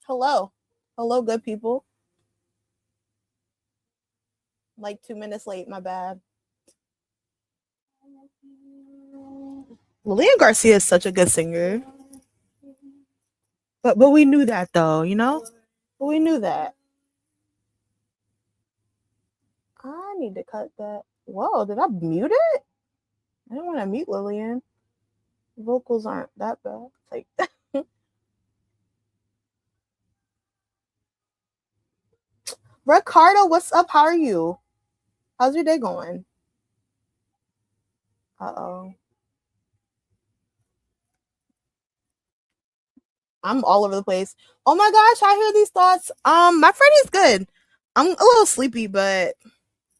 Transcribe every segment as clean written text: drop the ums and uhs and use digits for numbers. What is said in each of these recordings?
Hello. Hello, good people. Like 2 minutes late, my bad. Lillian Garcia is such a good singer. But we knew that though, you know? But we knew that. I need to cut that. Whoa, did I mute it? I didn't want to mute Lillian. Vocals aren't that bad. Like Ricardo, what's up? How are you? How's your day going? Uh-oh. I'm all over the place. Oh my gosh, I hear these thoughts. My Friday's good. I'm a little sleepy, but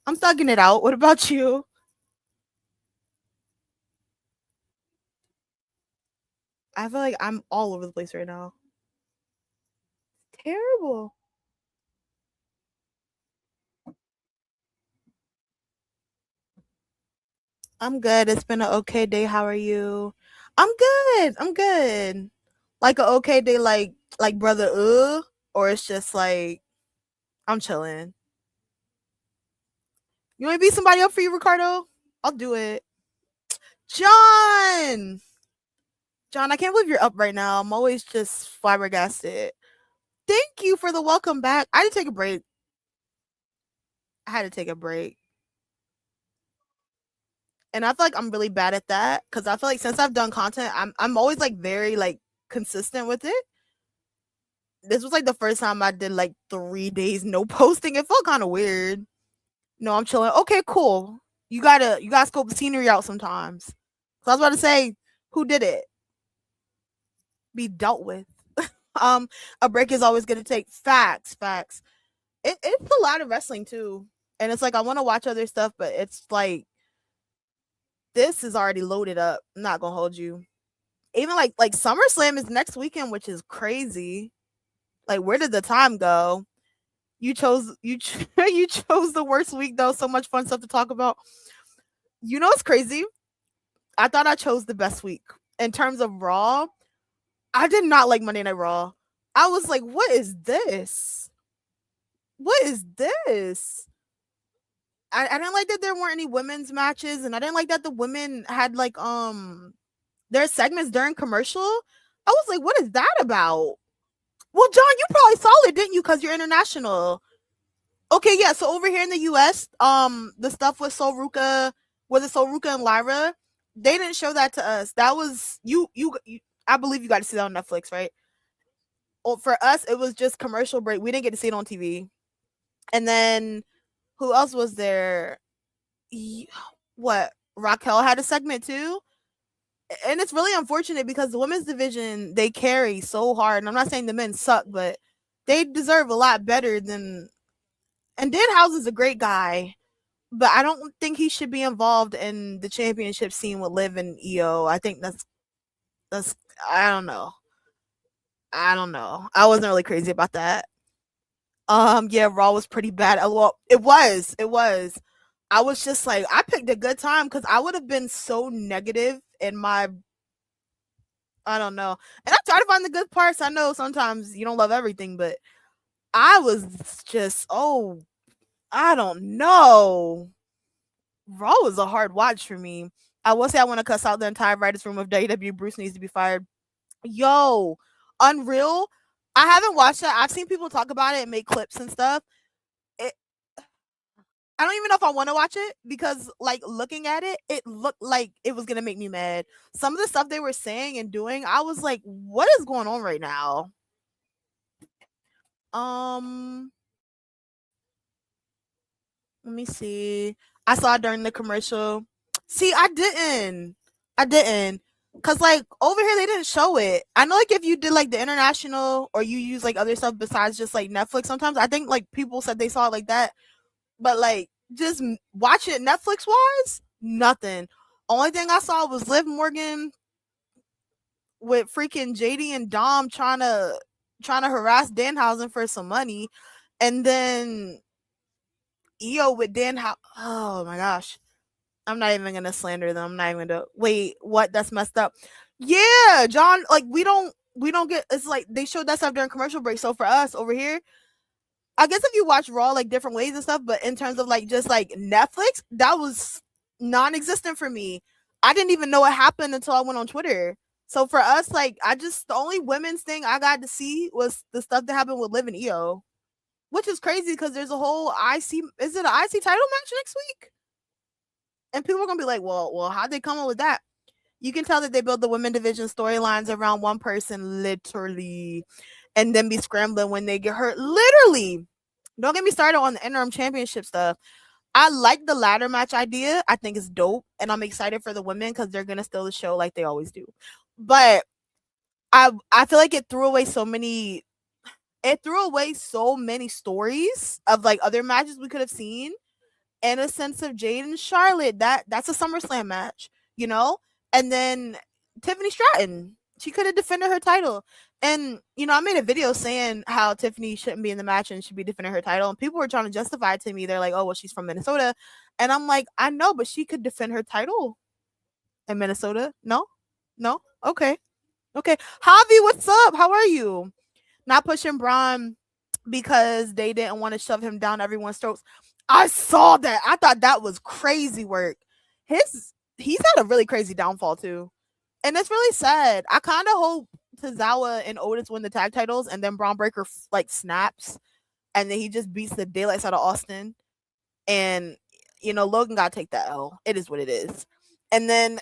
I'm thugging it out. What about you? I feel like I'm all over the place right now. Terrible. I'm good. It's been an okay day. How are you? I'm good. I'm good. Like an okay day, like brother, or it's just like I'm chilling. You want to beat somebody up for you, Ricardo? I'll do it. John, John, I can't believe you're up right now. I'm always just flabbergasted. Thank you for the welcome back. I had to take a break. I had to take a break. And I feel like I'm really bad at that because I feel like since I've done content, I'm always like very like consistent with it. This was like the first time I did like 3 days no posting. It felt kind of weird. No, I'm chilling. Okay, cool. You gotta scope the scenery out sometimes. So I was about to say, who did it? Be dealt with. A break is always gonna take facts. It's a lot of wrestling too, and it's like I want to watch other stuff, but it's like this is already loaded up. I'm not gonna hold you. Even like SummerSlam is next weekend, which is crazy. Like, where did the time go? You chose you chose the worst week though. So much fun stuff to talk about. You know what's crazy? I thought I chose the best week in terms of Raw. I did not like Monday Night Raw. I was like, what is this? What is this? I didn't like that there weren't any women's matches, and I didn't like that the women had like their segments during commercial. I was like, what is that about? Well, John, you probably saw it, didn't you? Because you're international. Okay, yeah. So over here in the US, the stuff with Soruka, was it Soruka and Lyra? They didn't show that to us. That was you. I believe you got to see that on Netflix, right? Well, for us, it was just commercial break. We didn't get to see it on TV. And then who else was there? What? Raquel had a segment too. And it's really unfortunate because the women's division, they carry so hard. And I'm not saying the men suck, but they deserve a lot better than. And Danhausen's a great guy, but I don't think he should be involved in the championship scene with Liv and EO. I think that's I don't know. I don't know. I wasn't really crazy about that. Yeah, Raw was pretty bad. Well, it was. It was. I was just like, I picked a good time because I would have been so negative in my. I don't know. And I try to find the good parts. I know sometimes you don't love everything, but I was just, I don't know. Raw was a hard watch for me. I will say I want to cuss out the entire writers' room of WWE. Bruce needs to be fired. Yo, Unreal. I haven't watched that. I've seen people talk about it and make clips and stuff. It, I don't even know if I want to watch it because, like, looking at it, it looked like it was gonna make me mad. Some of the stuff they were saying and doing, I was like, "What is going on right now?" Um, let me see. I saw it during the commercial. See, I didn't. Cause like over here they didn't show it. I know like if you did like the international or you use like other stuff besides just like Netflix, sometimes I think like people said they saw it like that, but like just watch it Netflix wise, nothing. Only thing I saw was Liv Morgan with freaking JD and Dom trying to harass Danhausen for some money, and then EO with Oh my gosh, I'm not even gonna slander them. I'm not even gonna wait. What? That's messed up. Yeah, John. Like we don't get. It's like they showed that stuff during commercial break. So for us over here, I guess if you watch Raw like different ways and stuff, but in terms of like just like Netflix, that was non-existent for me. I didn't even know what happened until I went on Twitter. So for us, like the only women's thing I got to see was the stuff that happened with Liv and Io, which is crazy because there's a whole IC. Is it an IC title match next week? And people are gonna be like, well, how'd they come up with that? You can tell that they build the women division storylines around one person, literally, and then be scrambling when they get hurt. Literally. Don't get me started on the interim championship stuff. I like the ladder match idea. I think it's dope, and I'm excited for the women because they're gonna steal the show like they always do. But I feel like it threw away so many. It threw away so many stories of like other matches we could have seen, and a sense of Jade and Charlotte. That's a SummerSlam match, you know. And then Tiffany Stratton, she could have defended her title. And I made a video saying how Tiffany shouldn't be in the match and should be defending her title. And people were trying to justify it to me. They're like, "Oh, well, she's from Minnesota," and I'm like, "I know, but she could defend her title in Minnesota." No, okay. Javi, what's up? How are you? Not pushing Braun because they didn't want to shove him down everyone's throats. I saw that. I thought that was crazy work. He's had a really crazy downfall too. And it's really sad. I kind of hope Tozawa and Otis win the tag titles and then Braun Breaker like snaps and then he just beats the daylights out of Austin. And Logan got to take that L. It is what it is. And then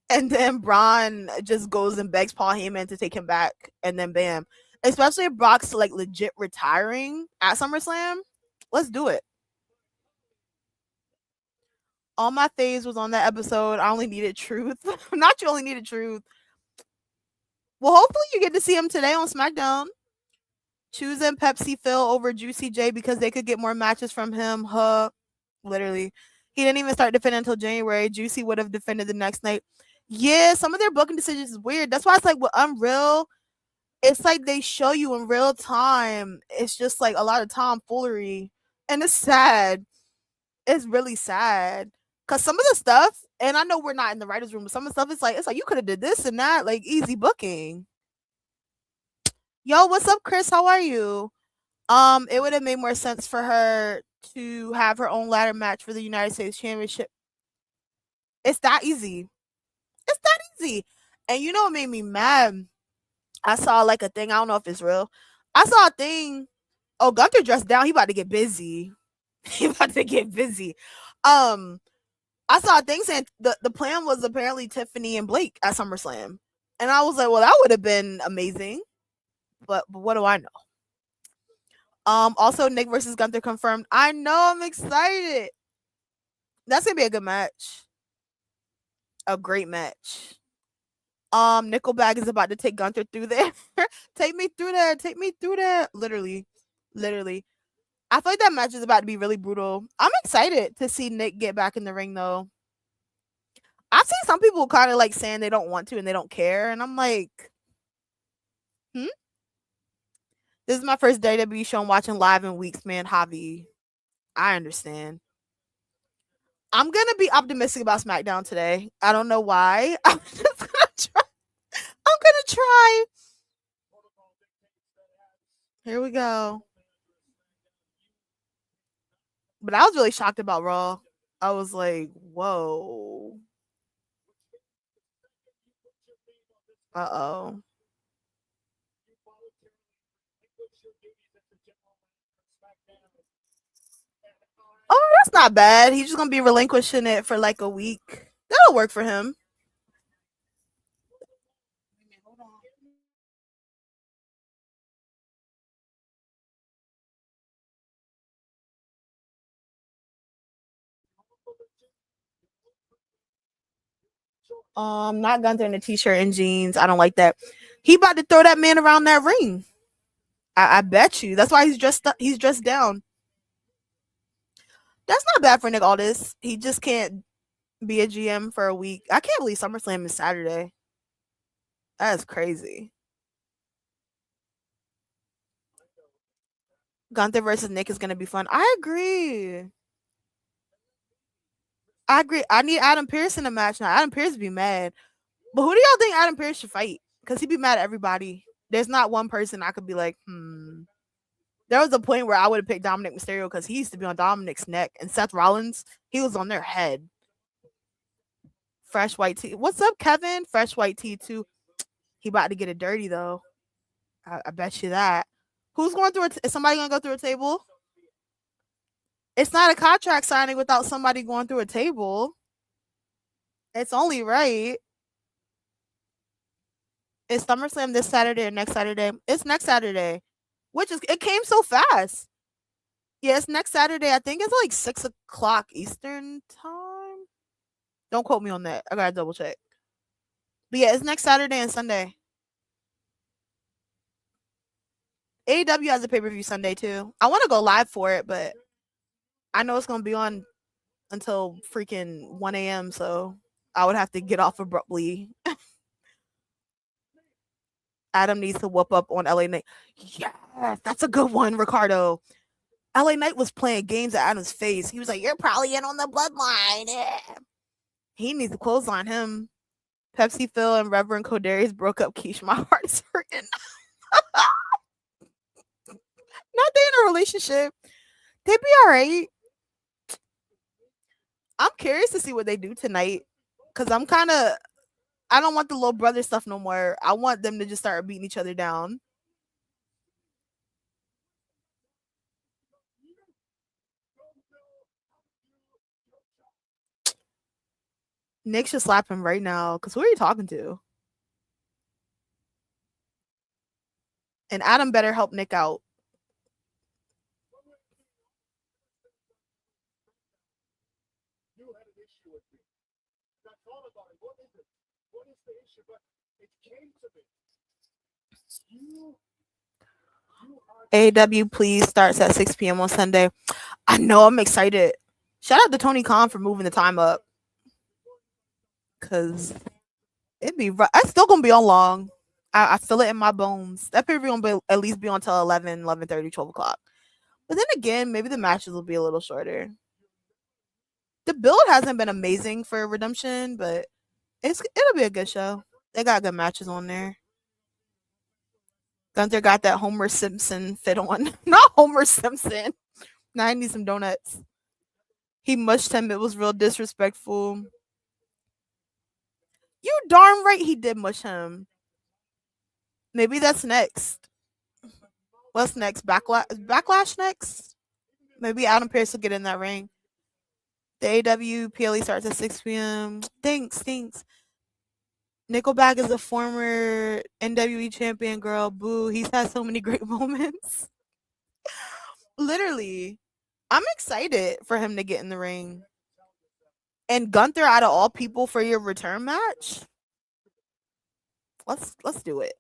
and then Braun just goes and begs Paul Heyman to take him back and then bam. Especially if Brock's like legit retiring at SummerSlam. Let's do it. All my faves was on that episode. I only needed truth. Not you only needed truth. Well, hopefully you get to see him today on SmackDown. Choosing Pepsi Phil over Juicy J because they could get more matches from him. Literally. He didn't even start defending until January. Juicy would have defended the next night. Yeah, some of their booking decisions is weird. That's why it's like with Unreal, it's like they show you in real time. It's just like a lot of tomfoolery. And it's sad. It's really sad. Cause some of the stuff, and I know we're not in the writers' room, but some of the stuff it's like you could have did this and that, like easy booking. Yo, what's up, Chris? How are you? It would have made more sense for her to have her own ladder match for the United States Championship. It's that easy. It's that easy. And you know what made me mad? I saw like a thing. I don't know if it's real. I saw a thing. Oh, Gunther dressed down. He about to get busy. He about to get busy. I saw a thing saying the plan was apparently Tiffany and Blake at SummerSlam. And I was like, well, that would have been amazing. But what do I know? Also Nick versus Gunther confirmed. I know, I'm excited. That's gonna be a good match. A great match. Nickelback is about to take Gunther through there. Take me through there. Take me through there. Literally. I feel like that match is about to be really brutal. I'm excited to see Nick get back in the ring though. I've seen some people kind of like saying they don't want to and they don't care, and I'm like, this is my first WWE show I'm watching live in weeks, man. Javi, I understand. I'm gonna be optimistic about SmackDown today. I don't know why. I'm just gonna try. I'm gonna try. Here we go. But I was really shocked about Raw. I was like, whoa. Uh-oh. Oh, that's not bad. He's just gonna be relinquishing it for like a week. That'll work for him. Not Gunther in a t-shirt and jeans. I don't like that. He about to throw that man around that ring. I bet you. That's why he's dressed down. That's not bad for Nick Aldis. He just can't be a GM for a week. I can't believe SummerSlam is Saturday. That is crazy. Gunther versus Nick is gonna be fun. I agree. I need Adam Pearce in a match now. Adam Pearce be mad. But who do y'all think Adam Pearce should fight? because he'd be mad at everybody. There's not one person I could be like, There was a point where I would have picked Dominic Mysterio because he used to be on Dominic's neck, and Seth Rollins, he was on their head. Fresh white tea. What's up, Kevin? Fresh white tea too. He about to get it dirty though. I bet you that. Who's going through? Is somebody gonna go through a table? It's not a contract signing without somebody going through a table. It's only right. Is SummerSlam this Saturday or next Saturday? It's next Saturday, which is it came so fast. Yeah, it's next Saturday. I think it's like 6 o'clock Eastern time. Don't quote me on that. I gotta double check. But yeah, it's next Saturday and Sunday. AEW has a pay per view Sunday too. I want to go live for it, but I know it's gonna be on until freaking 1 a.m. So I would have to get off abruptly. Adam needs to whoop up on LA Knight. Yes, that's a good one, Ricardo. LA Knight was playing games at Adam's face. He was like, "You're probably in on the bloodline." Yeah. He needs to clothesline him. Pepsi Phil and Reverend Codarius broke up. Keish, my heart is hurting. Not they in a relationship. They'd be all right. I'm curious to see what they do tonight. Cause I don't want the little brother stuff no more. I want them to just start beating each other down. Nick should slap him right now. Cause who are you talking to? And Adam better help Nick out. AW please starts at 6 p.m. on Sunday. I know, I'm excited. Shout out to Tony Khan for moving the time up. Cause it'd be it's still gonna be on long. I feel it in my bones. That pay per view will at least be on till 11, 11:30, 12 o'clock. But then again, maybe the matches will be a little shorter. The build hasn't been amazing for Redemption, but it'll be a good show. They got good matches on there. Gunther got that Homer Simpson fit on. Not Homer Simpson. Now I need some donuts. He mushed him. It was real disrespectful. You darn right he did mush him. Maybe that's next. What's next? Backlash next? Maybe Adam Pearce will get in that ring. The AW PLE starts at 6 p.m. Thanks. Nickelback is a former NWE champion, girl. Boo. He's had so many great moments. Literally. I'm excited for him to get in the ring. And Gunther, out of all people, for your return match? Let's do it.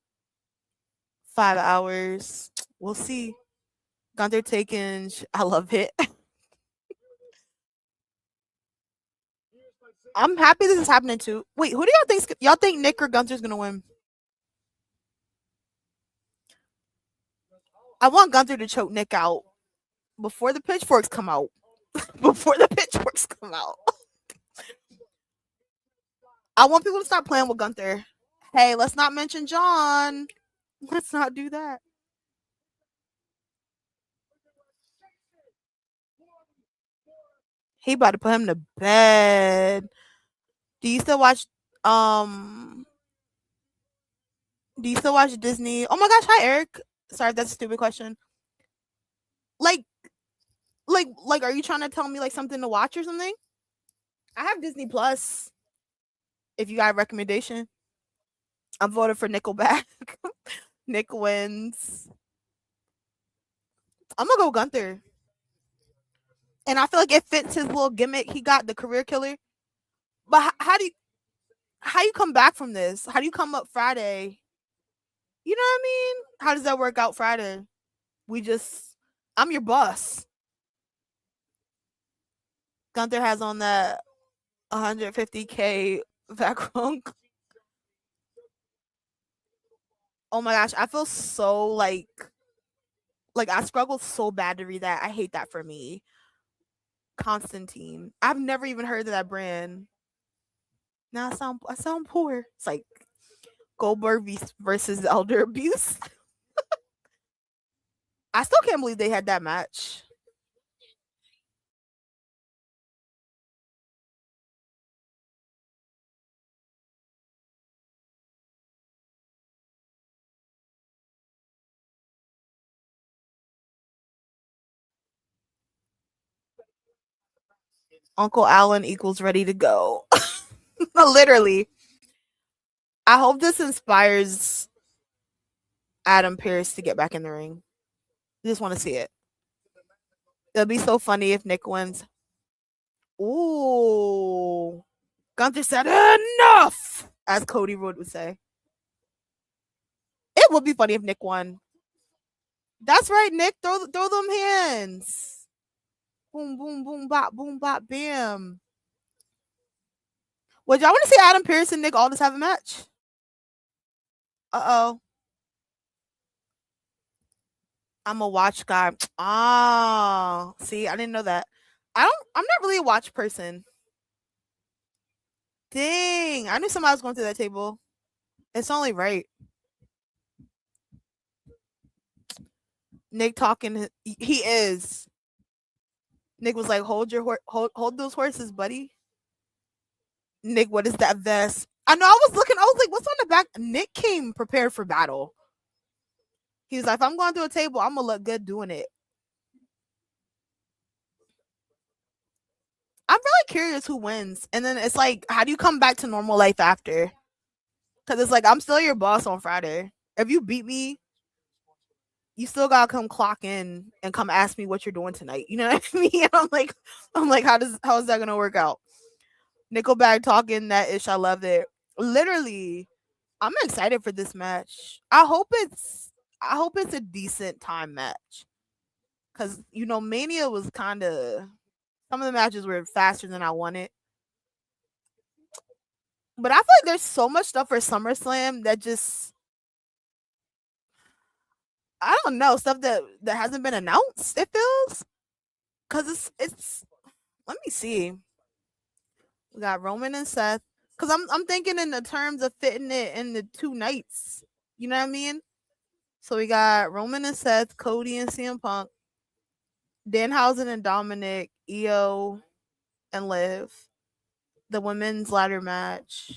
5 hours. We'll see. Gunther taking. I love it. I'm happy this is happening too. Wait, who do y'all think? Y'all think Nick or Gunther's gonna win? I want Gunther to choke Nick out before the pitchforks come out. Before the pitchforks come out. I want people to stop playing with Gunther. Hey, let's not mention John. Let's not do that. He about to put him to bed. Do you still watch Disney? Oh my gosh, hi Eric. Sorry, that's a stupid question. Like are you trying to tell me like something to watch or something? I have Disney Plus. If you got a recommendation. I'm voting for Nickelback. Nick wins. I'm gonna go Gunther. And I feel like it fits his little gimmick. He got the career killer. But how do you come back from this? How do you come up Friday? You know what I mean? How does that work out Friday? I'm your boss. Gunther has on that 150K background. Oh my gosh, I feel so like I struggled so bad to read that. I hate that for me. Constantine. I've never even heard of that brand. Now I sound poor. It's like Goldberg versus Elder Abuse. I still can't believe they had that match. Uncle Allen equals ready to go. Literally. I hope this inspires Adam Pearce to get back in the ring. I just want to see it. It'll be so funny if Nick wins. Ooh. Gunther said, enough! As Cody Rhodes would say. It would be funny if Nick won. That's right, Nick. Throw them hands. Boom, boom, boom, bop, bam. Would y'all want to see Adam Pearce and Nick Aldis have a match? Uh-oh. I'm a watch guy. Oh, see, I didn't know that. I'm not really a watch person. Dang, I knew somebody was going through that table. It's only right. Nick talking, he is. Nick was like, hold those horses, buddy. Nick, what is that vest? I know, I was like, what's on the back? Nick came prepared for battle. He was like, if I'm going through a table, I'm gonna look good doing it. I'm really curious who wins. And then it's like, how do you come back to normal life after? Because it's like, I'm still your boss on Friday. If you beat me, you still gotta come clock in and come ask me what you're doing tonight. You know what I mean? I'm like, how is that gonna work out? Nickelback talking that ish. I love it. Literally, I'm excited for this match. I hope it's a decent time match. Cause Mania was kind of, some of the matches were faster than I wanted. But I feel like there's so much stuff for SummerSlam that just, I don't know, stuff that hasn't been announced. It feels, cause it's. Let me see. We got Roman and Seth. Cause I'm thinking in the terms of fitting it in the 2 nights. You know what I mean? So we got Roman and Seth, Cody and CM Punk, Danhausen and Dominic, Io and Liv. The women's ladder match.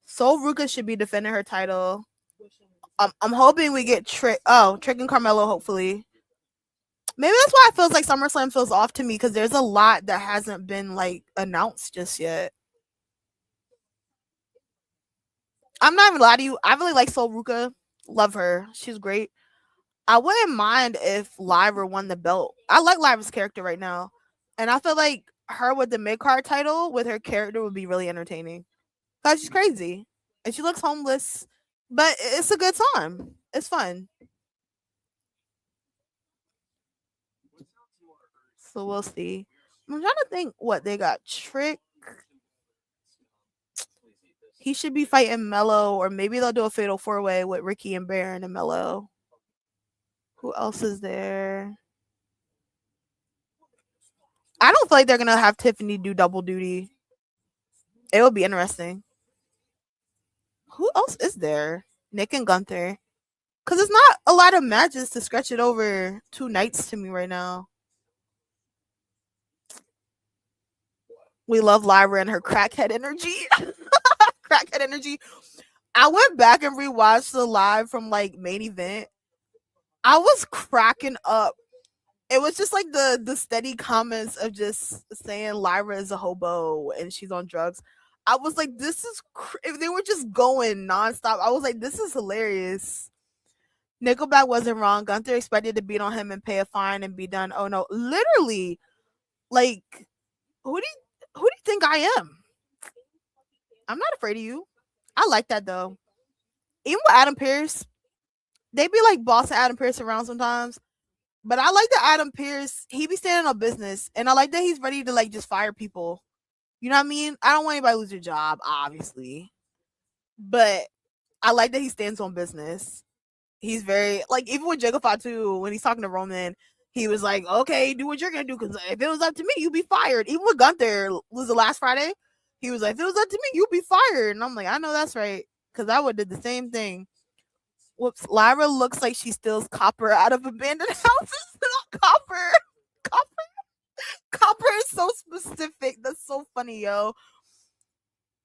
Sol Ruka should be defending her title. I'm hoping we get Trick and Carmelo, hopefully. Maybe that's why it feels like SummerSlam feels off to me, because there's a lot that hasn't been like announced just yet. I'm not even lie to you. I really like Sol Ruka. Love her. She's great. I wouldn't mind if Lyra won the belt. I like Lyra's character right now. And I feel like her with the mid-card title with her character would be really entertaining. Because she's crazy. And she looks homeless. But it's a good time. It's fun. So we'll see. I'm trying to think what they got. Trick. He should be fighting Mello, or maybe they'll do a fatal 4-way with Ricky and Baron and Mello. Who else is there? I don't feel like they're gonna have Tiffany do double duty. It will be interesting. Who else is there? Nick and Gunther. Because it's not a lot of matches to stretch it over 2 nights to me right now. We love Lyra and her crackhead energy. Crackhead energy. I went back and rewatched the live from like main event. I was cracking up. It was just like the steady comments of just saying Lyra is a hobo and she's on drugs. I was like, this is if they were just going nonstop. I was like, this is hilarious. Nickelback wasn't wrong. Gunther expected to beat on him and pay a fine and be done. Oh no, literally, like, who do you think I am? I'm not afraid of you. I like that though. Even with Adam Pearce, they be like bossing Adam Pearce around sometimes. But I like that Adam Pearce, he be standing on business. And I like that he's ready to like just fire people. You know what I mean? I don't want anybody to lose their job, obviously. But I like that he stands on business. He's very, like, even with Jacob Fatu, when he's talking to Roman, he was like, okay, do what you're going to do. Because if it was up to me, you'd be fired. Even with Gunther, was the last Friday? He was like, if it was up to me, you'd be fired. And I'm like, I know that's right. Because I would have did the same thing. Whoops. Lyra looks like she steals copper out of abandoned houses. Copper. Copper. Copper is so specific. That's so funny, yo.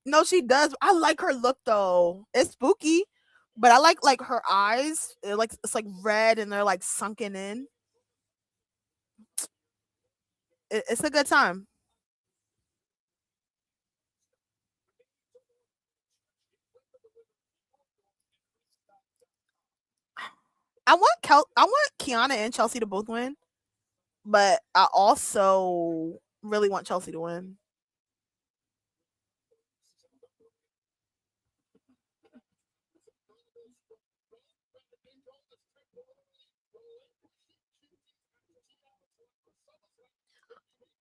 No, she does. I like her look though. It's spooky, but I like her eyes. It's like red and they're like sunken in. It's a good time. I want Kiana and Chelsea to both win, but I also really want Chelsea to win.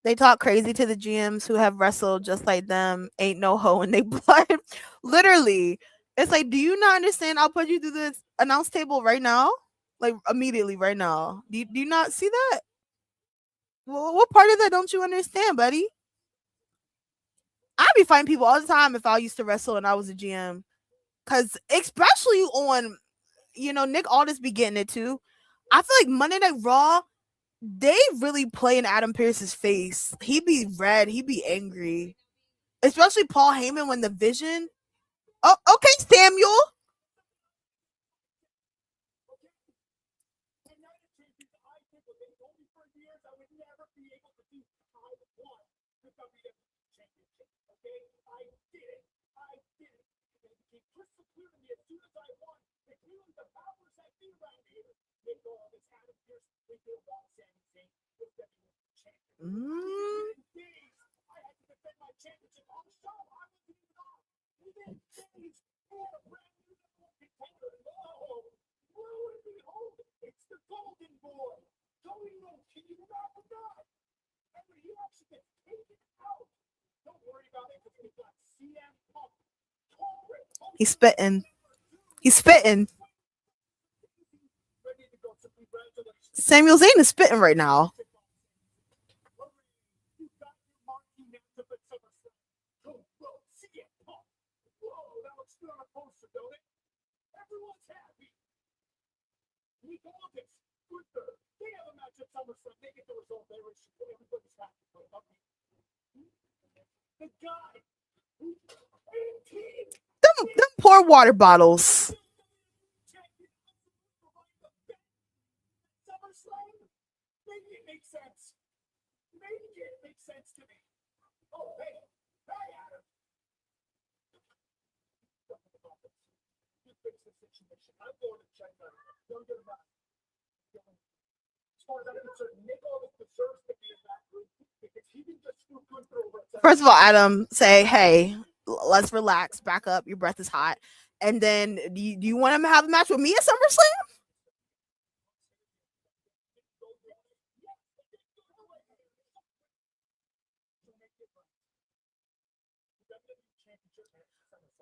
They talk crazy to the GMs who have wrestled just like them. Ain't no hoe in they blood. Literally. It's like, do you not understand? I'll put you through this announce table right now. Like immediately right now. Do you not see that? Well, what part of that don't you understand, buddy? I'd be fighting people all the time if I used to wrestle and I was a GM. Cause especially on, Nick Aldis be getting it too. I feel like Monday Night Raw, they really play in Adam Pearce's face. He be red, he be angry. Especially Paul Heyman when the Vision. Oh, okay, Samuel. Mm. He's spitting. He's spitting. Samuel Zayn is spitting right now. Them poor water bottles. First of all, Adam, say, hey, let's relax, back up. Your breath is hot. And then, do you want him to have a match with me at SummerSlam?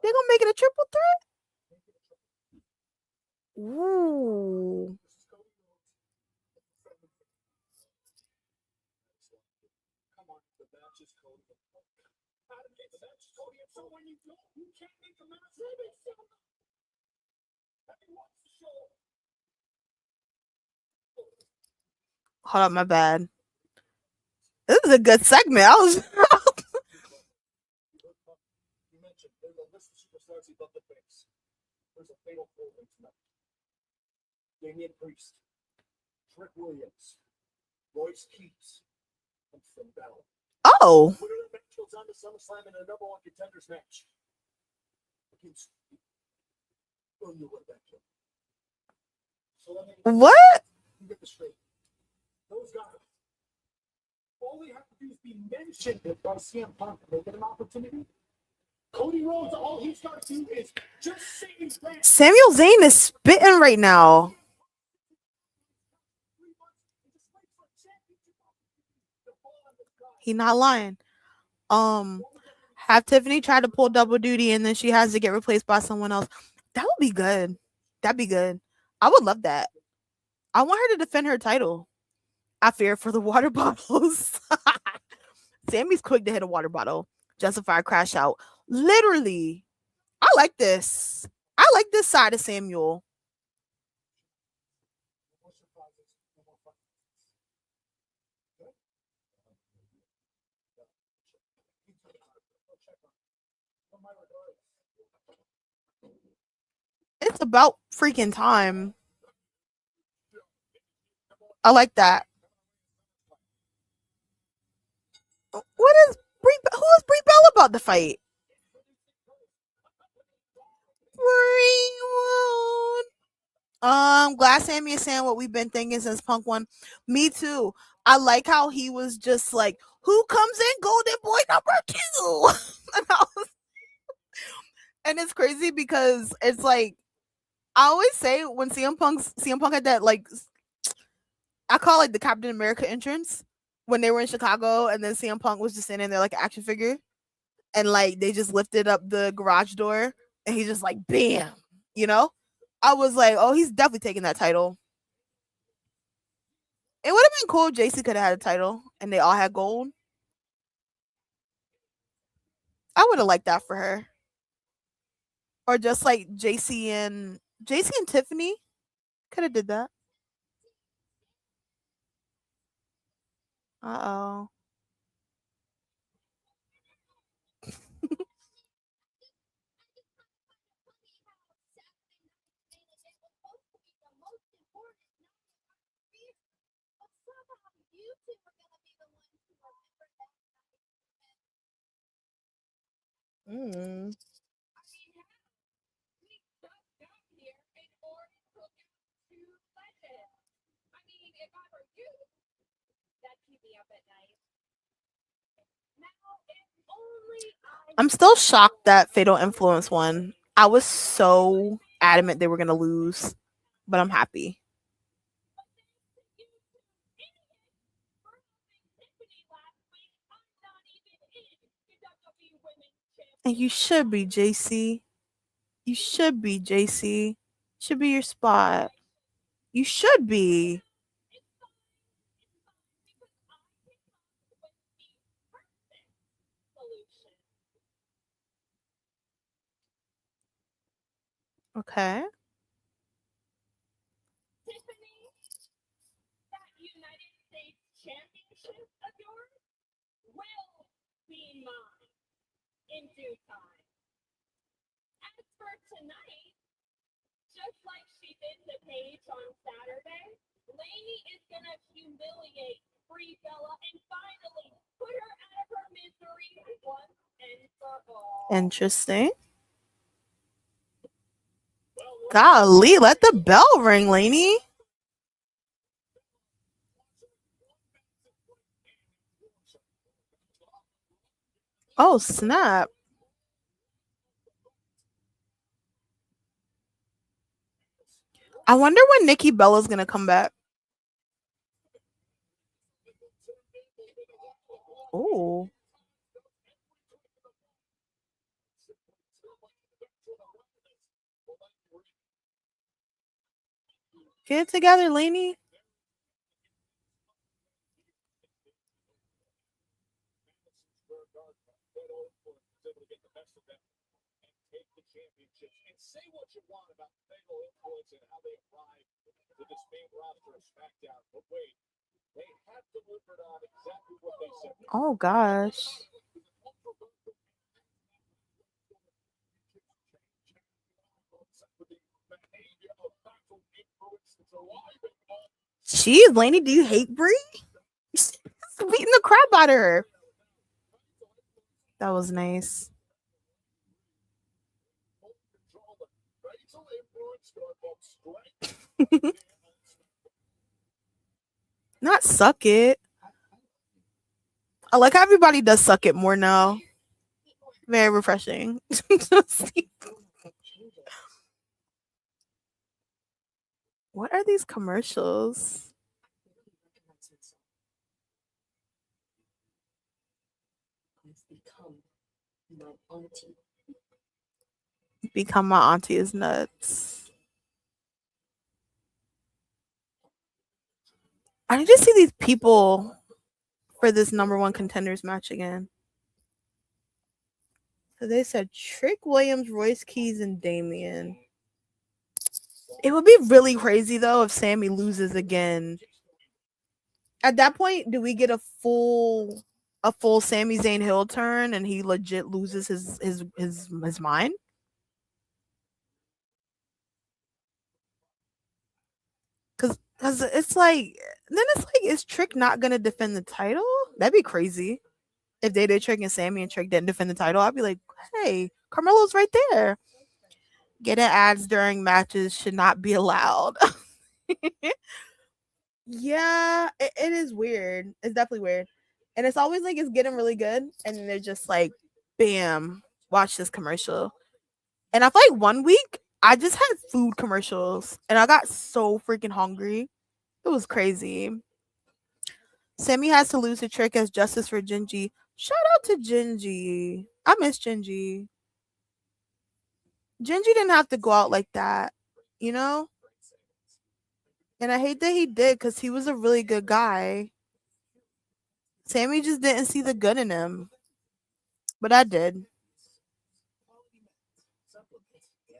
They're gonna make it a triple threat. Ooh. Hold up, my bad. This is a good segment. I was. Damian Priest, Trick Williams, Royce Keats, and Finn Balor. Oh. Winner of match goes on to SummerSlam in a number one contenders match against what? You get the straight. Those guys all they have to do is be mentioned by CM Punk. They get an opportunity. Cody Rhodes, all he's got to do is just say his name. Samuel Zayn is spitting right now. He not lying. Have Tiffany try to pull double duty and then she has to get replaced by someone else. That would be good. That'd be good. I would love that. I want her to defend her title. I fear for the water bottles. Sammy's quick to hit a water bottle. justify crash out. Literally, I like this. I like this side of Samuel. It's about freaking time. I like that. What is Brie? Who is Brie Bella about to fight? Glad Sammy is saying what we've been thinking since Punk won. Me too. I like how he was just like, "Who comes in, Golden Boy number 2?" And it's crazy because it's like I always say when CM Punk had that like I call it the Captain America entrance when they were in Chicago, and then CM Punk was just standing there like an action figure, and like they just lifted up the garage door, and he's just like, bam, you know. I was like, oh, he's definitely taking that title. It would have been cool if JC could have had a title, and they all had gold. I would have liked that for her, or just like JC and Tiffany could have did that. Uh oh. Mm. I'm still shocked that Fatal Influence won. I was so adamant they were gonna lose, but I'm happy. And you should be, JC. You should be, JC. Should be your spot. You should be. Okay. Interesting. Golly, let the bell ring, Lainey. Oh, snap. I wonder when Nikki Bella's gonna come back. Oh. Get it together, Lainey. Oh gosh. Jeez, Lainey, do you hate Brie? Beating the crap out of her. That was nice. Not suck it. I like how everybody does suck it more now. Very refreshing. What are these commercials? Become my auntie is nuts. I need to see these people for this number one contenders match again. So they said Trick Williams, Royce Keys, and Damian. It would be really crazy though if Sammy loses again. At that point, do we get a full Sami Zayn heel turn and he legit loses his mind? Cause it's like then it's like is Trick not gonna defend the title? That'd be crazy. If they did Trick and Sammy and Trick didn't defend the title, I'd be like, hey, Carmelo's right there. Getting ads during matches should not be allowed. Yeah, it is weird. It's definitely weird. And it's always like it's getting really good. And then they're just like, bam, watch this commercial. And I feel like one week I just had food commercials and I got so freaking hungry. It was crazy. Sammy has to lose to Trick as justice for Gingy. Shout out to Gingy. I miss Gingy. Gingy didn't have to go out like that, you know? And I hate that he did because he was a really good guy. Sammy just didn't see the good in him. But I did.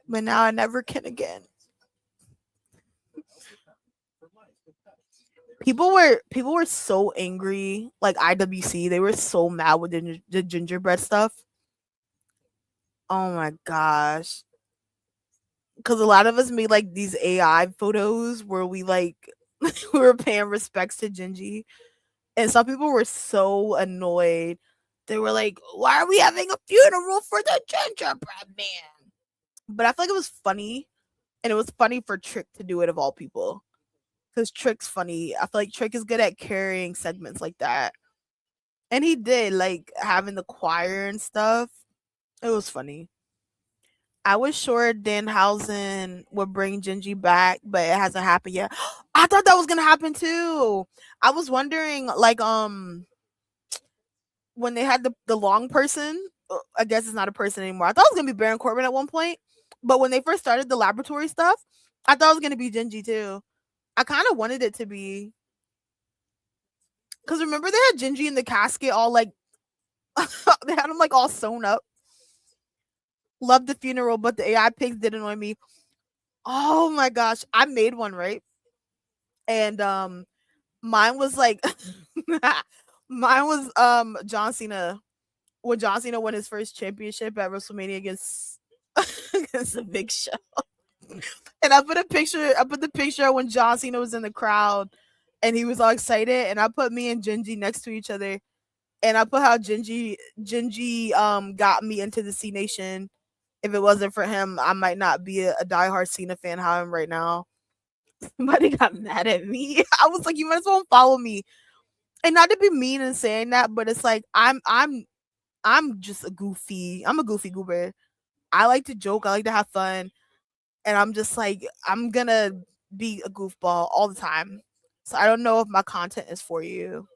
But now I never can again. People were so angry, like IWC. They were so mad with the gingerbread stuff. Oh my gosh. Because a lot of us made like these AI photos where we like we were paying respects to Gingy. And some people were so annoyed. They were like, why are we having a funeral for the gingerbread man? But I feel like it was funny. And it was funny for Trick to do it of all people. Because Trick's funny. I feel like Trick is good at carrying segments like that. And he did, like having the choir and stuff. It was funny. I was sure Danhausen would bring Gingy back, but it hasn't happened yet. I thought that was gonna happen too. I was wondering, like, when they had the long person, I guess it's not a person anymore. I thought it was gonna be Baron Corbin at one point, but when they first started the laboratory stuff, I thought it was gonna be Gingy too. I kind of wanted it to be, because remember they had Gingy in the casket all like they had him like all sewn up. Loved the funeral, but the AI pigs did annoy me. Oh my gosh, I made one, right? And mine was like mine was John Cena, when John Cena won his first championship at WrestleMania against against the Big Show. And I put the picture when John Cena was in the crowd and he was all excited, and I put me and Gingy next to each other, and I put how Gingy got me into the C Nation. If it wasn't for him, I might not be a diehard Cena fan how I am right now. Somebody got mad at me. I was like, you might as well follow me. And not to be mean and saying that, but it's like I'm just I'm a goofy goober. I like to joke, I like to have fun. And I'm just like, I'm gonna be a goofball all the time. So I don't know if my content is for you.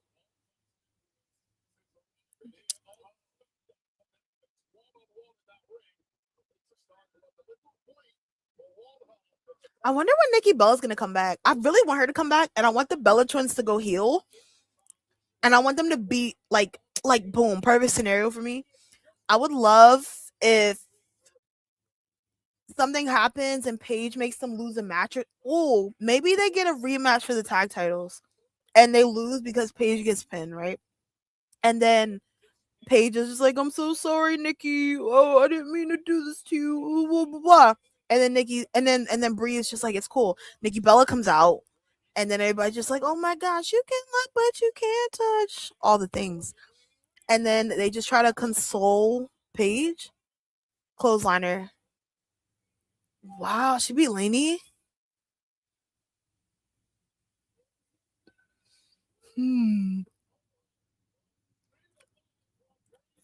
I wonder when Nikki Bella's gonna come back. I really want her to come back, and I want the Bella twins to go heel, and I want them to be like boom, perfect scenario for me. I would love if something happens and Paige makes them lose a match. Oh, maybe they get a rematch for the tag titles, and they lose because Paige gets pinned, right? And then Paige is just like, I'm so sorry, Nikki. Oh, I didn't mean to do this to you. Blah blah blah. And then Nikki, and then Brie is just like, it's cool. Nikki Bella comes out, and then everybody's just like, oh my gosh, you can look, but you can't touch. All the things. And then they just try to console Paige. Clothesliner. Wow, she beat Lainey. Hmm.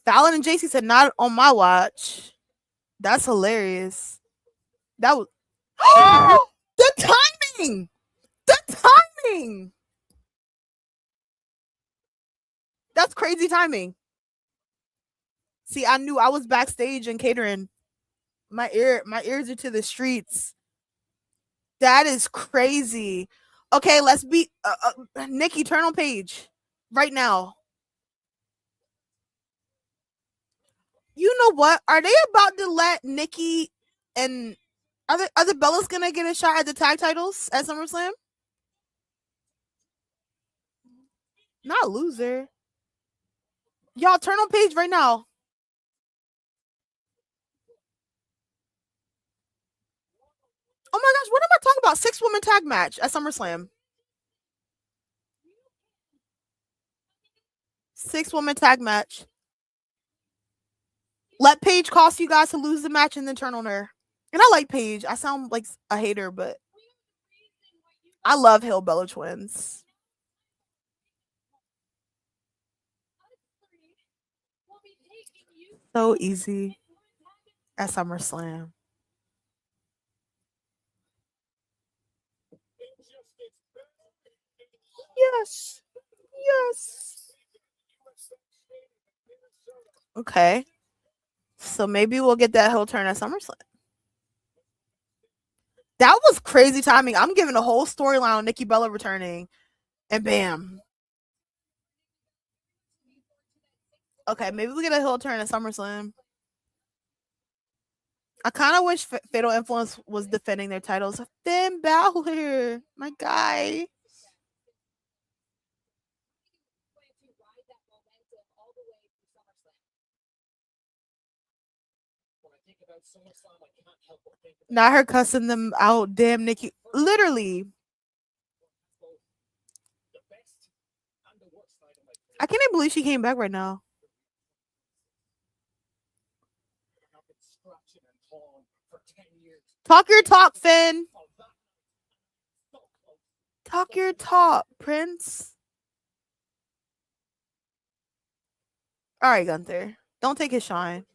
Fallon and JC said, not on my watch. That's hilarious. That was the timing. The timing. That's crazy timing. See, I knew I was backstage and catering. My ears are to the streets. That is crazy. Okay, let's be Nikki, turn on Page right now. You know what? Are they about to let Nikki and are the Bellas gonna get a shot at the tag titles at SummerSlam? Not loser. Y'all turn on page right now. Oh my gosh, what am I talking about? 6-woman tag match at SummerSlam. 6-woman tag match. Let Paige cost you guys to lose the match and then turn on her. And I like Paige. I sound like a hater, but I love Hill Bella Twins. So easy at SummerSlam. Yes. Yes. Okay. So maybe we'll get that heel turn at SummerSlam. That was crazy timing. I'm giving a whole storyline on Nikki Bella returning, and bam. Okay, maybe we get a heel turn at SummerSlam. I kind of wish Fatal Influence was defending their titles. Finn Balor, my guy. Not her cussing them out. Damn, Nikki. Literally. I can't even believe she came back right now. Talk your talk, Finn. Talk your talk, Prince. All right, Gunther. Don't take his shine.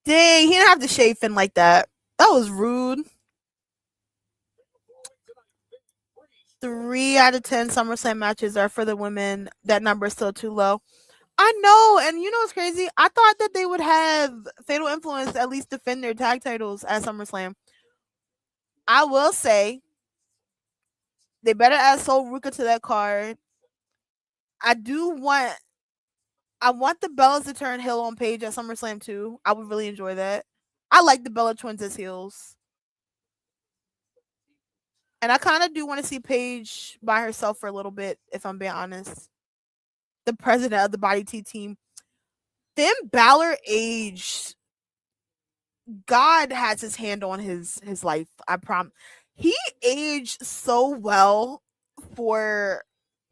Dang, he didn't have to shave Finn like that. That was rude. 3 out of 10 SummerSlam matches are for the women. That number is still too low. I know, and you know what's crazy? I thought that they would have Fatal Influence at least defend their tag titles at SummerSlam. I will say they better add Sol Ruka to that card. I want the Bellas to turn heel on Paige at SummerSlam too. I would really enjoy that. I like the Bella Twins as heels. And I kind of do want to see Paige by herself for a little bit, if I'm being honest. The president of the Body T team. Finn Balor aged. God has his hand on his life. I promise. He aged so well for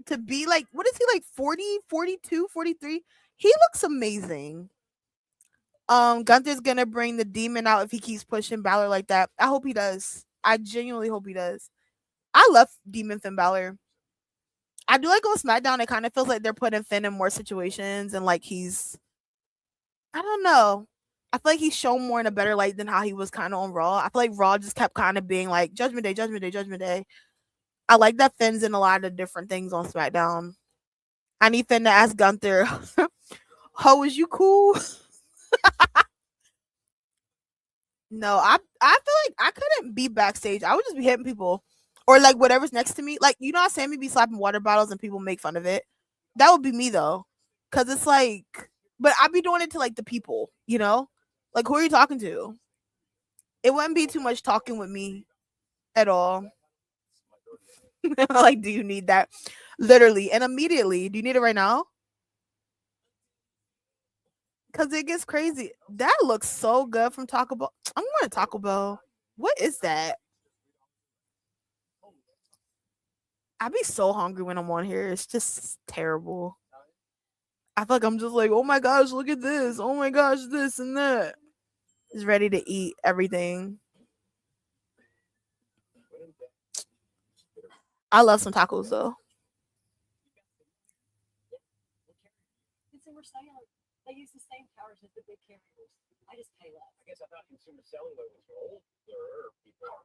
to be like, what is he, like 40, 42, 43? He looks amazing. Gunther's gonna bring the demon out if he keeps pushing Balor like that. I hope he does. I genuinely hope he does. I love Demon Finn Balor. I do like on SmackDown. It kind of feels like they're putting Finn in more situations and like he's, I don't know. I feel like he's shown more in a better light than how he was kind of on Raw. I feel like Raw just kept kind of being like Judgment Day, Judgment Day, Judgment Day. I like that Finn's in a lot of different things on SmackDown. I need Finn to ask Gunther, "Ho, is you cool?" No, I feel like I couldn't be backstage. I would just be hitting people or like whatever's next to me. Like, you know how Sammy be slapping water bottles and people make fun of it? That would be me though. Cause it's like, but I'd be doing it to like the people, you know? Like, who are you talking to? It wouldn't be too much talking with me at all. Like, do you need that? Literally and immediately. Do you need it right now? Cause it gets crazy. That looks so good from Taco Bell. I'm going to Taco Bell. What is that? I be so hungry when I'm on here. It's just terrible. I feel like I'm just like, oh my gosh, look at this. Oh my gosh, this and that. Just ready to eat everything. I love some tacos though. They use the same powers as the big carriers. I just pay less. I guess I thought consumer selling was for older people.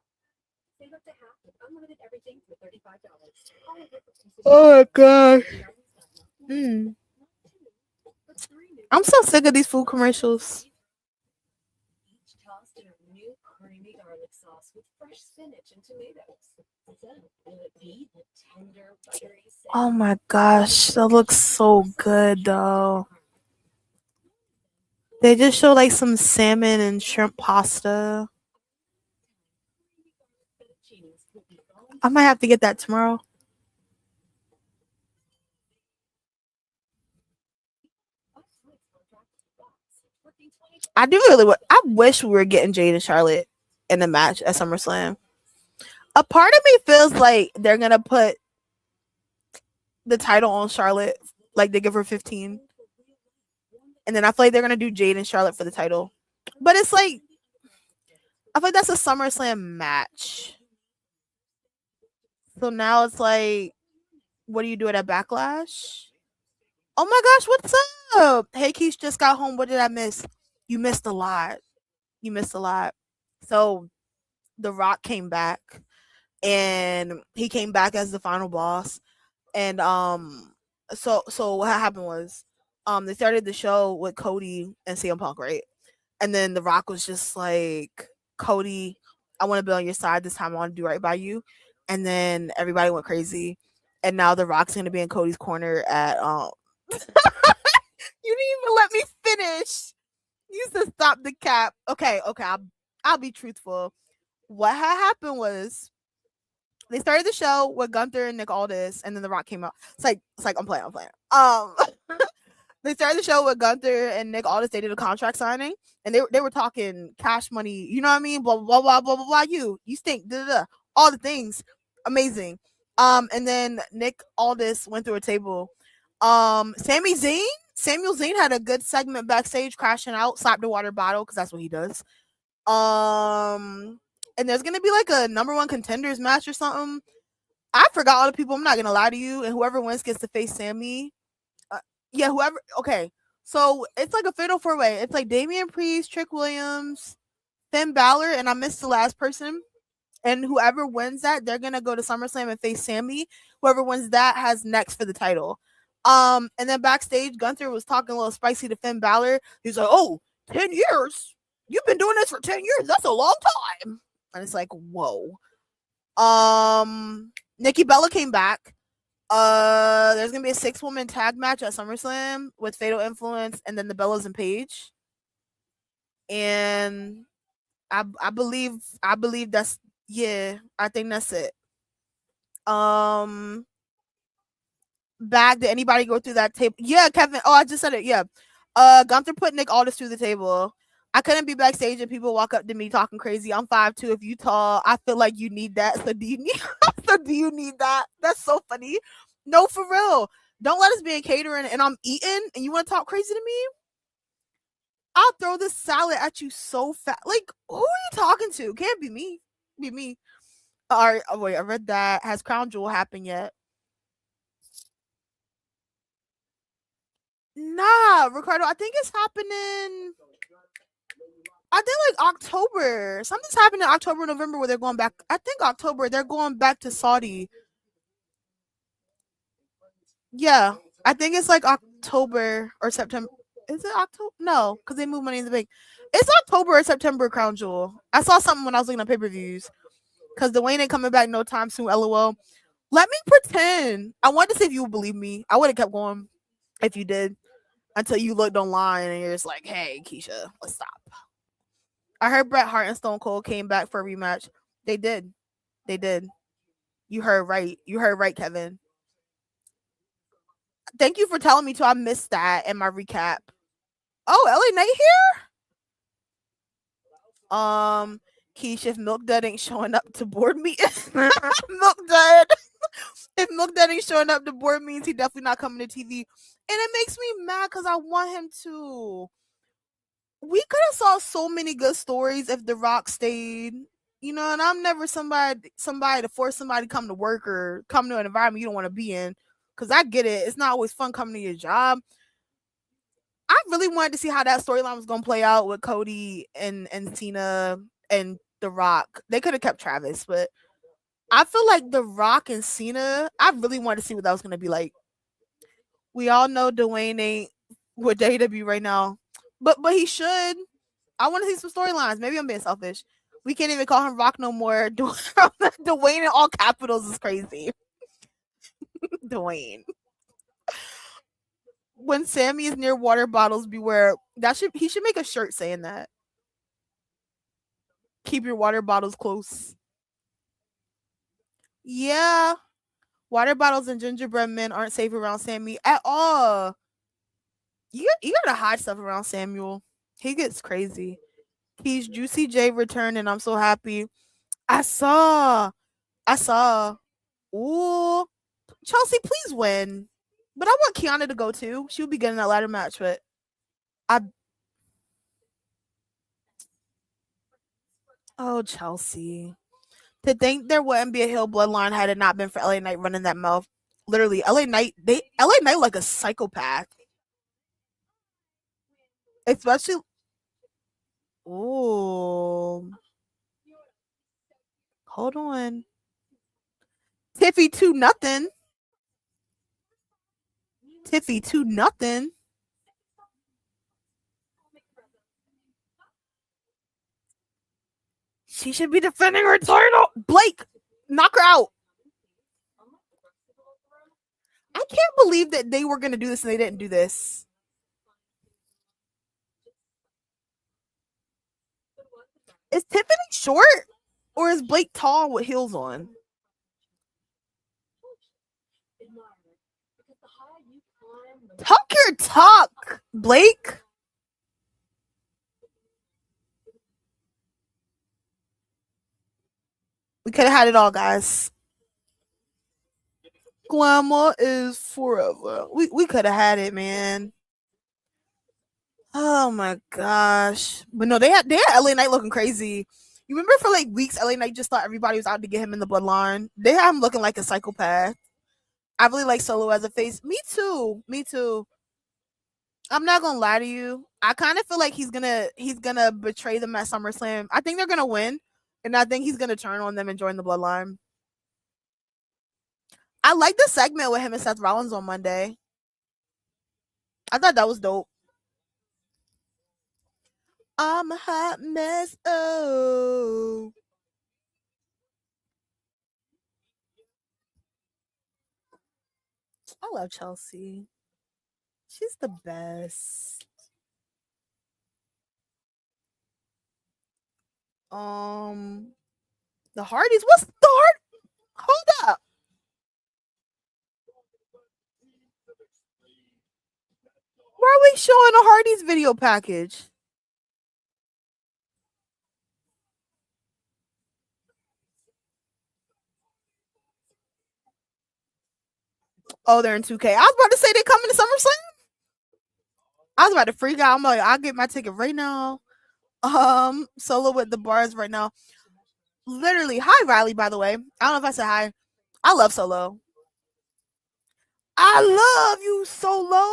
Save up to half with unlimited everything for $35. Oh my gosh. I'm so sick of these food commercials. Each tossed in a new creamy garlic sauce with fresh spinach and tomatoes. So, will it be the tender, buttery Oh salmon? my gosh, that looks so good though. They just show like some salmon and shrimp pasta. I might have to get that tomorrow. I do really. I wish we were getting Jade and Charlotte in the match at SummerSlam. A part of me feels like they're gonna put the title on Charlotte, like they give her 15, and then I feel like they're gonna do Jade and Charlotte for the title. But it's like I feel like that's a SummerSlam match. So now it's like, what do you do at a Backlash? Oh my gosh, what's up? Hey, Keith just got home. What did I miss? You missed a lot. You missed a lot. So The Rock came back, and he came back as the final boss. And so what happened was, they started the show with Cody and CM Punk, right? And then The Rock was just like, Cody, I want to be on your side this time. I want to do right by you. And then everybody went crazy. And now The Rock's gonna be in Cody's corner at You didn't even let me finish. You said stop the cap. Okay, I'll be truthful. What had happened was they started the show with Gunther and Nick Aldis, and then The Rock came out. It's like I'm playing. They started the show with Gunther and Nick Aldis. They did a contract signing, and they were talking cash money. You know what I mean? Blah blah blah blah blah blah. You stink. Da, da, da. All the things, amazing. And then Nick Aldis went through a table. Samuel Zayn had a good segment backstage, crashing out, slapped a water bottle because that's what he does. And there's gonna be like a number one contenders match or something. I forgot all the people. I'm not gonna lie to you. And whoever wins gets to face Sammy. Yeah, whoever. Okay, so it's like a fatal 4-way. It's like Damian Priest, Trick Williams, Finn Balor, and I missed the last person. And whoever wins that, they're gonna go to SummerSlam and face Sammy. Whoever wins that has next for the title. And then backstage, Gunther was talking a little spicy to Finn Balor. He's like, "Oh, 10 years? You've been doing this for 10 years? That's a long time." And it's like, whoa. Nikki Bella came back. There's gonna be a 6-woman tag match at SummerSlam with Fatal Influence and then the Bellas and Paige. And I believe that's, yeah, I think that's it. Um Back, did anybody go through that table? Yeah, Kevin. Oh, I just said it. Yeah. Gunther put Nick Aldis through the table. I couldn't be backstage and people walk up to me talking crazy. I'm 5'2". If you tall, I feel like you need that. So do you need so do you need that? That's so funny. No, for real. Don't let us be in catering and I'm eating and you want to talk crazy to me? I'll throw this salad at you so fast. Like, who are you talking to? Can't be me. Be me. All right. Oh, wait, I read that. Has Crown Jewel happened yet? Nah, Ricardo. I think it's happening. I think like October. Something's happening in October, November where they're going back. I think October they're going back to Saudi. Yeah, I think it's like October or September. Is it October? No, because they move Money in the Bank. It's October or September. Crown Jewel. I saw something when I was looking at pay-per-views. Because Dwayne ain't coming back no time soon. LOL. Let me pretend. I wanted to see if you would believe me. I would have kept going if you did until you looked online and you're just like, "Hey, Keisha, let's stop." I heard Bret Hart and Stone Cold came back for a rematch. They did. They did. You heard right. You heard right, Kevin. Thank you for telling me too. I missed that in my recap. Oh, LA Knight here? Keisha, if Milk Dud ain't showing up to board meetings, Milk Dud. If Milk Dud ain't showing up to board meetings, he definitely not coming to TV. And it makes me mad because I want him to. We could have saw so many good stories if The Rock stayed. You know, and I'm never somebody to force somebody to come to work or come to an environment you don't want to be in. Because I get it. It's not always fun coming to your job. I really wanted to see how that storyline was going to play out with Cody and Cena and The Rock. They could have kept Travis, but I feel like The Rock and Cena, I really wanted to see what that was going to be like. We all know Dwayne ain't with WWE right now. But he should. I want to see some storylines. Maybe I'm being selfish. We can't even call him Rock no more. Dwayne in all capitals is crazy. Dwayne. When Sammy is near water bottles, beware. He should make a shirt saying that. Keep your water bottles close. Yeah. Water bottles and gingerbread men aren't safe around Sammy at all. You gotta hide stuff around Samuel. He gets crazy. He's Juicy J returned, and I'm so happy. I saw. Ooh, Chelsea, please win. But I want Kiana to go too. She would be good in that ladder match, but I. Oh, Chelsea. To think there wouldn't be a Hill bloodline had it not been for LA Knight running that mouth. Literally, LA Knight like a psychopath. Especially. Ooh. Hold on. Tiffy 2-0. Tiffy 2-0. She should be defending her title. Blake, knock her out. I can't believe that they were going to do this and they didn't do this. Is Tiffany short or is Blake tall with heels on? Talk your talk, Blake. We could have had it all, guys. Glamour is forever. We could have had it, man. Oh my gosh. But no, they had LA Knight looking crazy. You remember for like weeks, LA Knight just thought everybody was out to get him in the bloodline. They had him looking like a psychopath. I really like Solo as a face. Me too. I'm not gonna lie to you. I kind of feel like he's gonna betray them at SummerSlam. I think they're gonna win, and I think he's gonna turn on them and join the bloodline. I like the segment with him and Seth Rollins on Monday. I thought that was dope. I'm a hot mess. Oh. I love Chelsea. She's the best. The Hardys. What's the Hard? Hold up. Why are we showing a Hardys video package? Oh, they're in 2K. I was about to say they coming to SummerSlam. I was about to freak out. I'm like, I'll get my ticket right now. Solo with the bars right now. Literally, hi Riley. By the way, I don't know if I said hi. I love Solo. I love you, Solo.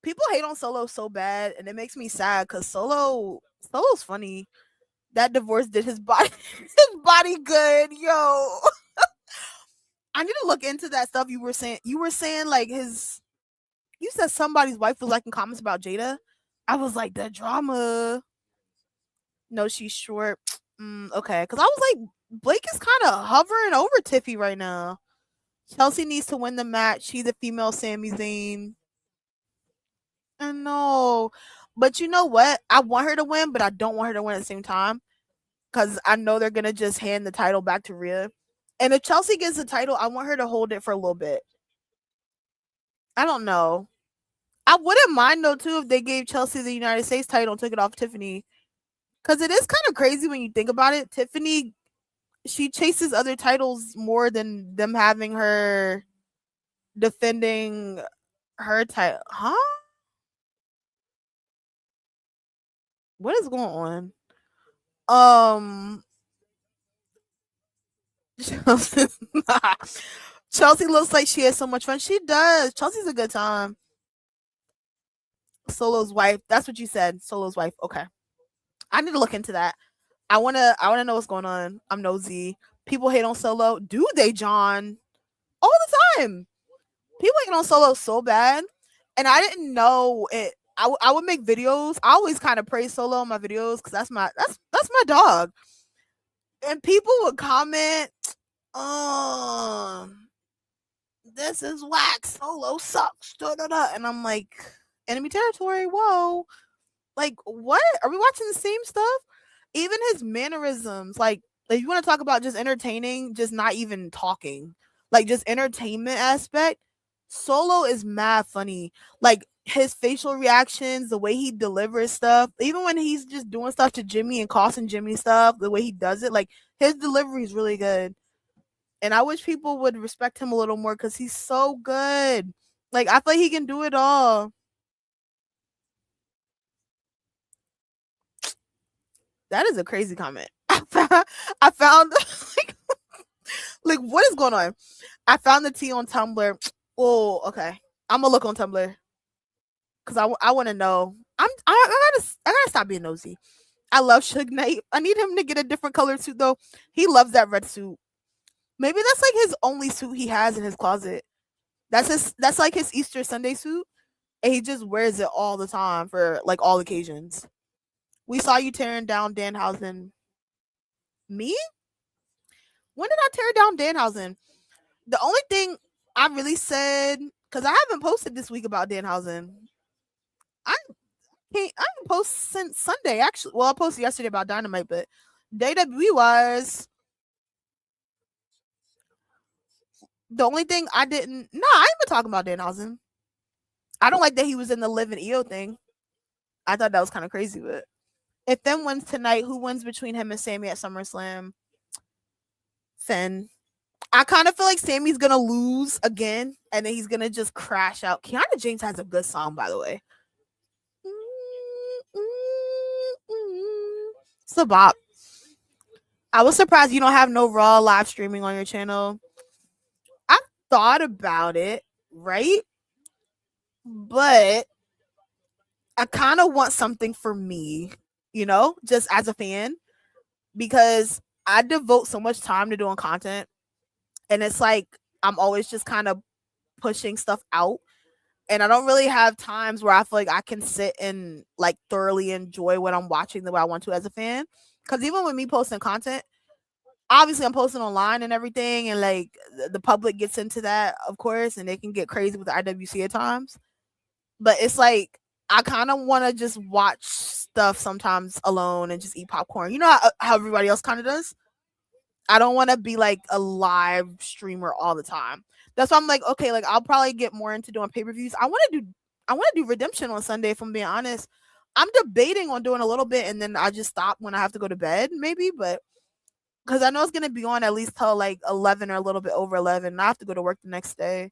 People hate on Solo so bad, and it makes me sad because Solo's funny. That divorce did his body good, yo. I need to look into that stuff you were saying. You were saying like you said somebody's wife was liking comments about Jada. I was like, the drama. No, she's short. Okay, because I was like, Blake is kind of hovering over Tiffy right now. Chelsea needs to win the match. She's the female Sami Zayn. I know. But you know what? I want her to win, but I don't want her to win at the same time. Because I know they're going to just hand the title back to Rhea. And if Chelsea gets the title, I want her to hold it for a little bit. I don't know. I wouldn't mind, though, too, if they gave Chelsea the United States title and took it off Tiffany. Because it is kind of crazy when you think about it. Tiffany, she chases other titles more than them having her defending her title. Huh? What is going on? Chelsea looks like she has so much fun. She does. Chelsea's a good time. Solo's wife. That's what you said. Solo's wife. Okay. I need to look into that. I wanna know what's going on. I'm nosy. People hate on Solo. Do they, John? All the time. People hate on Solo so bad. and I didn't know it. I would make videos. I always kind of praise Solo in my videos because that's my dog. And people would comment, um, this is whack. Solo sucks. Da, da, da. And I'm like, enemy territory. Whoa. Like, what? Are we watching the same stuff? Even his mannerisms, like, if you want to talk about just entertaining, just not even talking, like just entertainment aspect, Solo is mad funny. Like his facial reactions, the way he delivers stuff, even when he's just doing stuff to Jimmy and costing Jimmy stuff, the way he does it, like his delivery is really good. And I wish people would respect him a little more because he's so good. Like I feel like he can do it all. That is a crazy comment. I found like what is going on? I found the tea on Tumblr. Oh, okay. I'm gonna look on Tumblr because I want to know. I gotta stop being nosy. I love Suge Knight. I need him to get a different color suit though. He loves that red suit. Maybe that's like his only suit he has in his closet. That's like his Easter Sunday suit, and he just wears it all the time for like all occasions. We saw you tearing down Danhausen. Me? When did I tear down Danhausen? The only thing I really said, because I haven't posted this week about Danhausen. I haven't posted since Sunday, actually. Well, I posted yesterday about Dynamite, but WWE wise, the only thing I didn't, I ain't been talking about Danhausen. I don't like that he was in the Liv and EO thing. I thought that was kind of crazy, but if Finn wins tonight, who wins between him and Sammy at SummerSlam? Finn. I kind of feel like Sammy's gonna lose again, and then he's gonna just crash out. Kiana James has a good song, by the way. It's a bop. I was surprised you don't have no Raw live streaming on your channel. I thought about it, right? But I kind of want something for me, just as a fan, because I devote so much time to doing content, and it's like I'm always just kind of pushing stuff out, and I don't really have times where I feel like I can sit and like thoroughly enjoy what I'm watching the way I want to as a fan. Because even with me posting content, obviously I'm posting online and everything, and like the public gets into that, of course, and they can get crazy with the IWC at times. But it's like I kind of want to just watch stuff sometimes alone and just eat popcorn. You know how everybody else kind of does. I don't want to be like a live streamer all the time. That's why I'm like, okay, like I'll probably get more into doing pay-per-views. I want to do Redemption on Sunday, if I'm being honest. I'm debating on doing a little bit and then I just stop when I have to go to bed, maybe, but because I know it's gonna be on at least till like 11 or a little bit over 11. And I have to go to work the next day.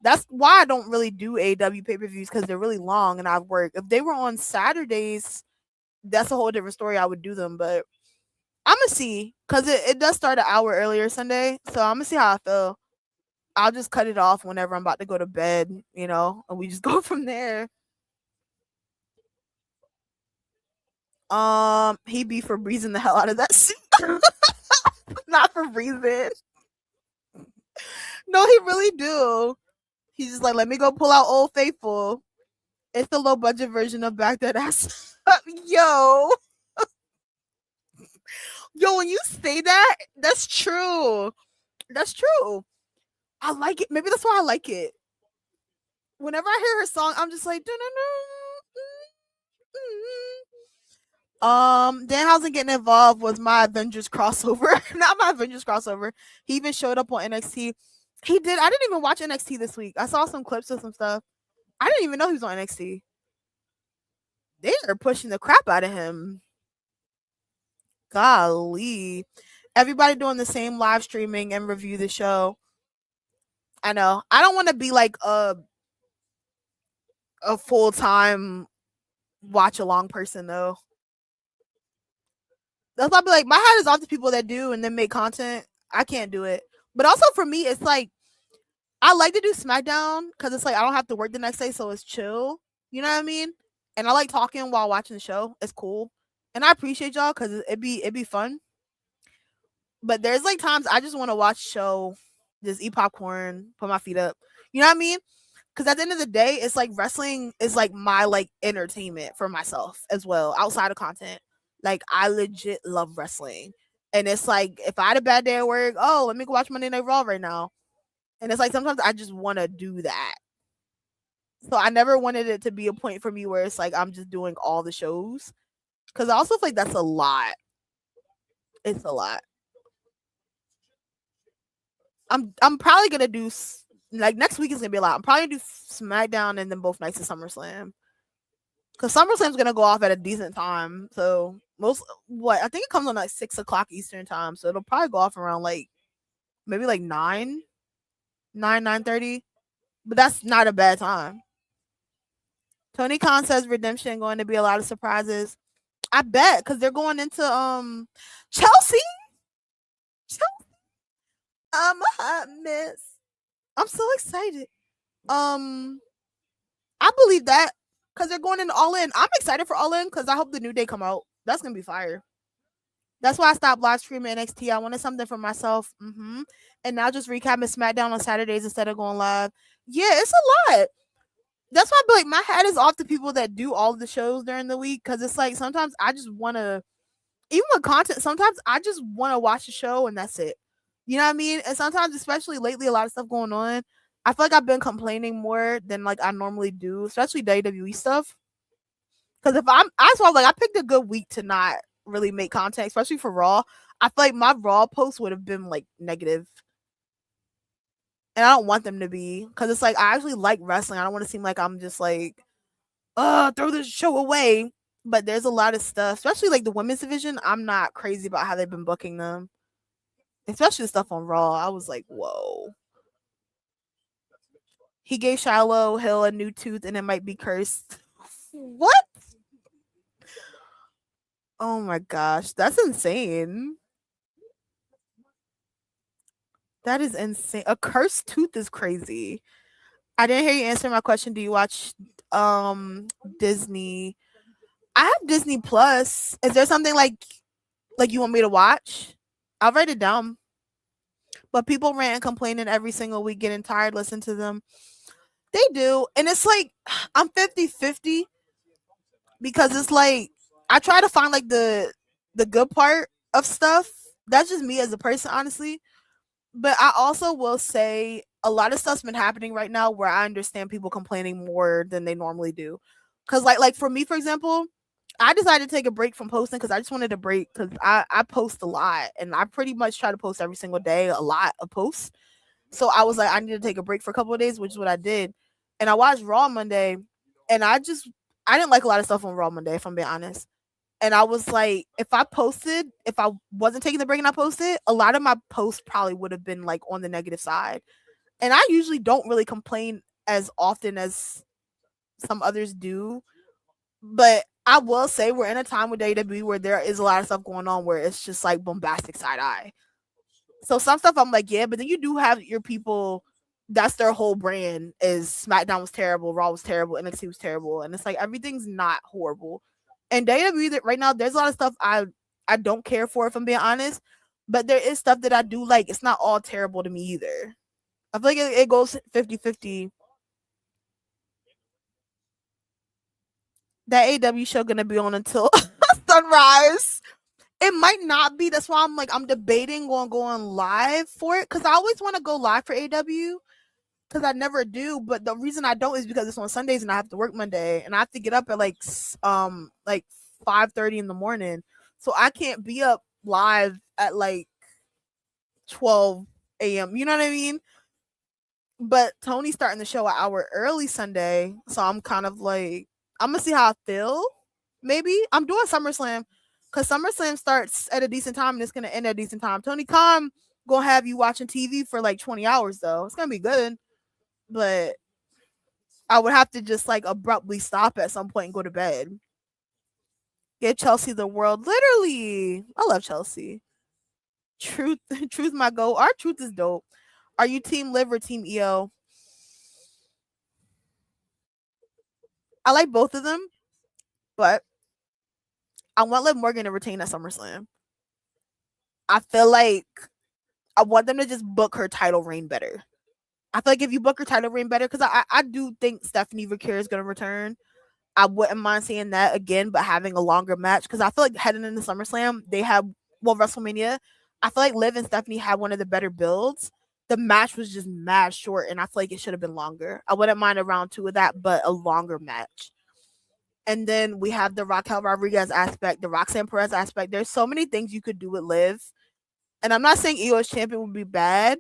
That's why I don't really do AW pay-per-views because they're really long and I work. If they were on Saturdays, that's a whole different story. I would do them, but I'm gonna see because it does start an hour earlier Sunday, so I'm gonna see how I feel. I'll just cut it off whenever I'm about to go to bed, and we just go from there. He be for breezing the hell out of that suit, not for breathing. No, he really do. He's just like, let me go pull out Old Faithful. It's the low budget version of Back That Ass. Yo, when you say that, that's true. That's true. I like it. Maybe that's why I like it. Whenever I hear her song, I'm just like, Danhausen getting involved was my Avengers crossover. Not my Avengers crossover. He even showed up on NXT. He did. I didn't even watch NXT this week. I saw some clips of some stuff. I didn't even know he was on NXT. They are pushing the crap out of him. Golly. Everybody doing the same live streaming and review the show. I know. I don't want to be like a full-time watch along person though. That's why I be like, my hat is off to people that do and then make content. I can't do it. But also for me, it's like I like to do SmackDown because it's like I don't have to work the next day, so it's chill. You know what I mean? And I like talking while watching the show. It's cool, and I appreciate y'all because it'd be fun. But there's like times I just want to watch show, just eat popcorn, put my feet up. You know what I mean? Because at the end of the day, it's like wrestling is like my like entertainment for myself as well, outside of content. Like I legit love wrestling. And it's like if I had a bad day at work, oh, let me go watch Monday Night Raw right now. And it's like sometimes I just want to do that. So I never wanted it to be a point for me where it's like I'm just doing all the shows. Cause I also feel like that's a lot. It's a lot. I'm probably gonna do like next week is gonna be a lot. I'm probably gonna do SmackDown and then both nights of SummerSlam. Cause SummerSlam's gonna go off at a decent time. So I think it comes on like 6 o'clock Eastern time. So it'll probably go off around like maybe like 9:30. But that's not a bad time. Tony Khan says Redemption going to be a lot of surprises. I bet because they're going into Chelsea. I'm a hot mess. I'm so excited. I believe that because they're going into All In. I'm excited for All In because I hope the New Day come out. That's gonna be fire. That's why I stopped live streaming NXT. I wanted something for myself. And now just recapping SmackDown on Saturdays instead of going live. Yeah, it's a lot. That's why I be like my hat is off to people that do all of the shows during the week because it's like sometimes I just want to, even with content, sometimes I just want to watch a show and that's it. You know what I mean? And sometimes, especially lately, a lot of stuff going on. I feel like I've been complaining more than like I normally do, especially WWE stuff. Because if I saw like I picked a good week to not really make content, especially for Raw. I feel like my Raw post would have been like negative, and I don't want them to be because it's like I actually like wrestling. I don't want to seem like I'm just like, throw this show away. But there's a lot of stuff, especially like the women's division. I'm not crazy about how they've been booking them, especially the stuff on Raw. I was like, whoa. He gave Shiloh Hill a new tooth and it might be cursed. What? Oh my gosh, that's insane. That is insane. A cursed tooth is crazy. I didn't hear you answer my question. Do you watch Disney? I have Disney Plus. Is there something like you want me to watch? I'll write it down. But people rant and complaining every single week, getting tired listening to them. They do. And it's like I'm 50-50 because it's like I try to find like the good part of stuff. That's just me as a person, honestly. But I also will say a lot of stuff's been happening right now where I understand people complaining more than they normally do. Cause like for me, for example, I decided to take a break from posting because I just wanted a break because I post a lot and I pretty much try to post every single day, a lot of posts. So I was like, I need to take a break for a couple of days, which is what I did. And I watched Raw Monday and I didn't like a lot of stuff on Raw Monday, if I'm being honest. And I was like, if I wasn't taking the break and I posted, a lot of my posts probably would have been like on the negative side. And I usually don't really complain as often as some others do. But I will say we're in a time with WWE where there is a lot of stuff going on where it's just like bombastic side eye. So some stuff I'm like, yeah, but then you do have your people that's their whole brand is SmackDown was terrible, Raw was terrible, NXT was terrible. And it's like everything's not horrible. And WWE that right now, there's a lot of stuff I don't care for if I'm being honest. But there is stuff that I do like. It's not all terrible to me either. I feel like it goes 50-50. That AW show gonna be on until sunrise. It might not be. That's why I'm debating on going live for it because I always want to go live for AW because I never do. But the reason I don't is because it's on Sundays and I have to work Monday and I have to get up at like 5:30 in the morning, so I can't be up live at like 12 a.m. You know what I mean? But Tony's starting the show an hour early Sunday, so I'm kind of like I'm gonna see how I feel. Maybe I'm doing SummerSlam because SummerSlam starts at a decent time and it's gonna end at a decent time. Tony Khan gonna have you watching TV for like 20 hours though. It's gonna be good, but I would have to just like abruptly stop at some point and go to bed. Get Chelsea the world, literally. I love Chelsea. Truth, truth, my goal. Our truth is dope. Are you team Liv or team EO? I like both of them, but I want Liv Morgan to retain at SummerSlam. I feel like I want them to just book her title reign better. I feel like if you book her title reign better, because I do think Stephanie Vaquer is going to return. I wouldn't mind seeing that again, but having a longer match, because I feel like heading into SummerSlam, they have, well, WrestleMania, I feel like Liv and Stephanie had one of the better builds. The match was just mad short, and I feel like it should have been longer. I wouldn't mind a round 2 of that, but a longer match. And then we have the Raquel Rodriguez aspect, the Roxanne Perez aspect. There's so many things you could do with Liv. And I'm not saying Io as champion would be bad.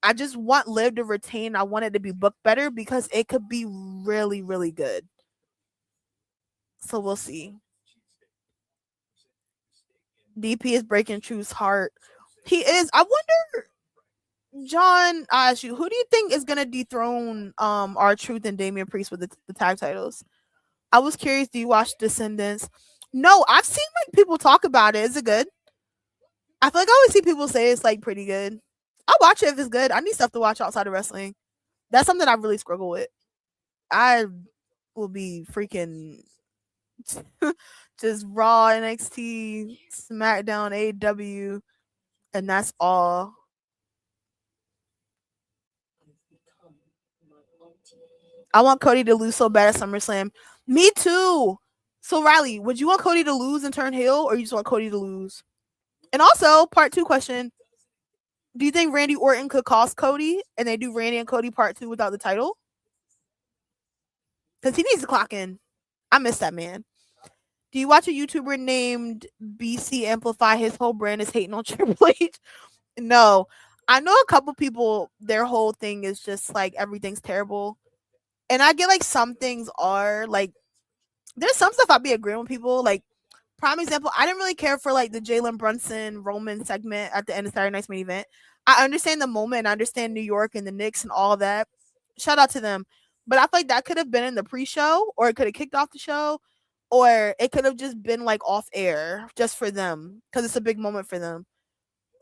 I just want Liv to retain. I want it to be booked better because it could be really, really good. So we'll see. DP is breaking Truth's heart. He is. I wonder, John, I ask you, who do you think is gonna dethrone R-Truth and Damian Priest with the tag titles? I was curious. Do you watch Descendants? No, I've seen like people talk about it. Is it good? I feel like I always see people say it's like pretty good. I'll watch it if it's good. I need stuff to watch outside of wrestling. That's something I really struggle with. I will be freaking just Raw, NXT, SmackDown, AEW, and that's all. I want Cody to lose so bad at SummerSlam. Me too. So Riley, would you want Cody to lose and turn heel, or you just want Cody to lose? And also, part 2 question: do you think Randy Orton could cost Cody, and they do Randy and Cody part 2 without the title? Because he needs to clock in. I miss that man. Do you watch a YouTuber named BC Amplify? His whole brand is hating on Triple H. No, I know a couple people. Their whole thing is just like everything's terrible, and I get like some things are like. There's some stuff I'll be agreeing with people. Like, prime example, I didn't really care for like the Jalen Brunson Roman segment at the end of Saturday Night's Main Event. I understand the moment, and I understand New York and the Knicks and all that. Shout out to them. But I feel like that could have been in the pre-show, or it could have kicked off the show, or it could have just been like off air just for them because it's a big moment for them.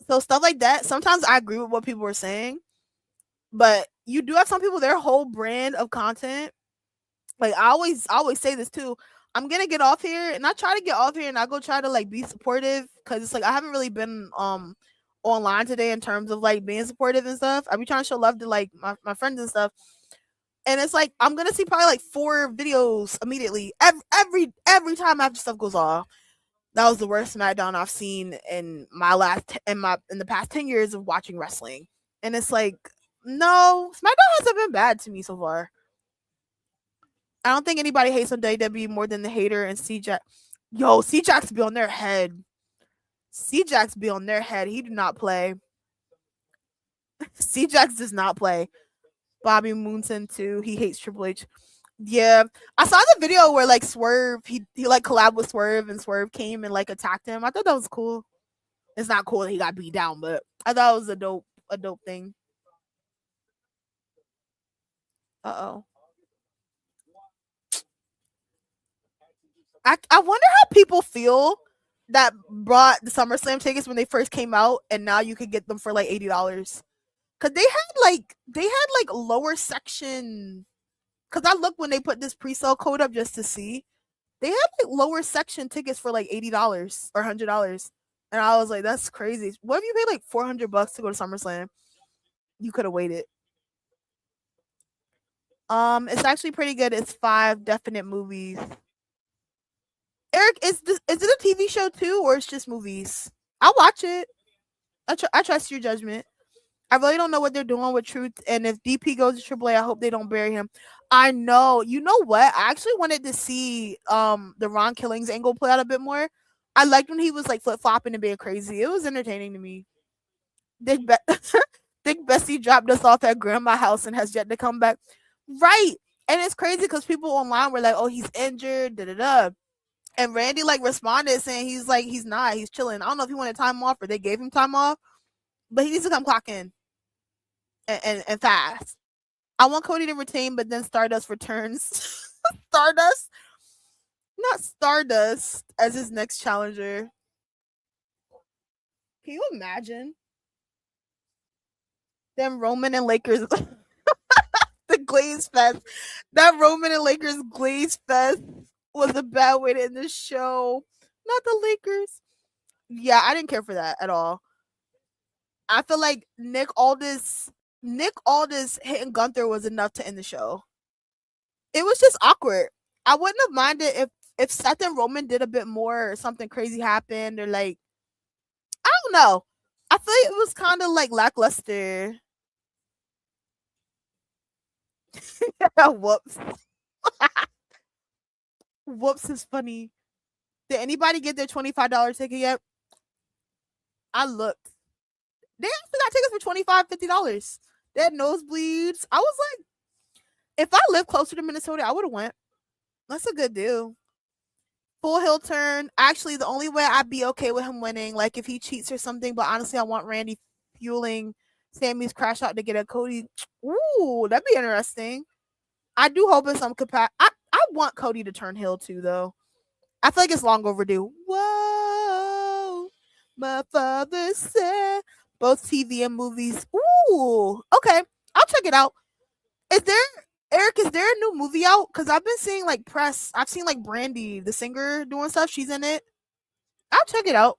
So stuff like that. Sometimes I agree with what people were saying, but you do have some people, their whole brand of content. Like I always say this too. I'm gonna get off here, and I try to get off here, and I go try to like be supportive because it's like I haven't really been online today in terms of like being supportive and stuff. I be trying to show love to like my friends and stuff. And it's like I'm gonna see probably like 4 videos immediately every time after stuff goes off. That was the worst SmackDown I've seen in in the past 10 years of watching wrestling. And it's like, no, SmackDown hasn't been bad to me so far. I don't think anybody hates on WWE more than the hater and C-Jax. Yo, C-Jax be on their head. C-Jax be on their head. He do not play. C-Jax does not play. Bobby Moonson too. He hates Triple H. Yeah, I saw the video where like Swerve, he like collabed with Swerve, and Swerve came and like attacked him. I thought that was cool. It's not cool that he got beat down, but I thought it was a dope thing. Uh-oh. I wonder how people feel that brought the SummerSlam tickets when they first came out, and now you could get them for like $80. Cause they had like lower section. Cause I looked when they put this pre-sale code up just to see. They had like lower section tickets for like $80 or $100, and I was like, that's crazy. What if you paid like $400 to go to SummerSlam? You could have waited. It's actually pretty good. It's 5 definite movies. Eric, is it a TV show too, or it's just movies? I'll watch it. I trust your judgment. I really don't know what they're doing with Truth, and if DP goes to AAA, I hope they don't bury him. I know. You know what? I actually wanted to see the Ron Killings angle play out a bit more. I liked when he was like flip flopping and being crazy. It was entertaining to me. Dick, Dick Bessie dropped us off at grandma's house and has yet to come back. Right, and it's crazy because people online were like, "Oh, he's injured." Da da da. And Randy like responded saying he's not, he's chilling. I don't know if he wanted time off or they gave him time off, but he needs to come clock in and fast. I want Cody to retain, but then Stardust returns. Stardust, not Stardust, as his next challenger. Can you imagine? Them Roman and Lakers, the Glaze Fest. That Roman and Lakers Glaze Fest was a bad way to end the show. Not the Lakers. Yeah, I didn't care for that at all. I feel like Nick Aldis Nick Aldis hitting Gunther was enough to end the show. It was just awkward. I wouldn't have minded if Seth and Roman did a bit more or something crazy happened or like I don't know. I feel like it was kind of like lackluster. Whoops. Whoops is funny. Did anybody get their $25 ticket yet? I looked. They actually got tickets for $25, $50. They had nosebleeds. I was like, if I lived closer to Minnesota, I would have went. That's a good deal. Full heel turn. Actually, the only way I'd be okay with him winning, like if he cheats or something, but honestly, I want Randy fueling Sammy's crash out to get at Cody. Ooh, that'd be interesting. I do hope in some capacity. I want Cody to turn heel too, though. I feel like it's long overdue. Whoa, my father said both TV and movies. Ooh, okay, I'll check it out. Is there Eric? Is there a new movie out? Because I've been seeing like press. I've seen like Brandy, the singer, doing stuff. She's in it. I'll check it out.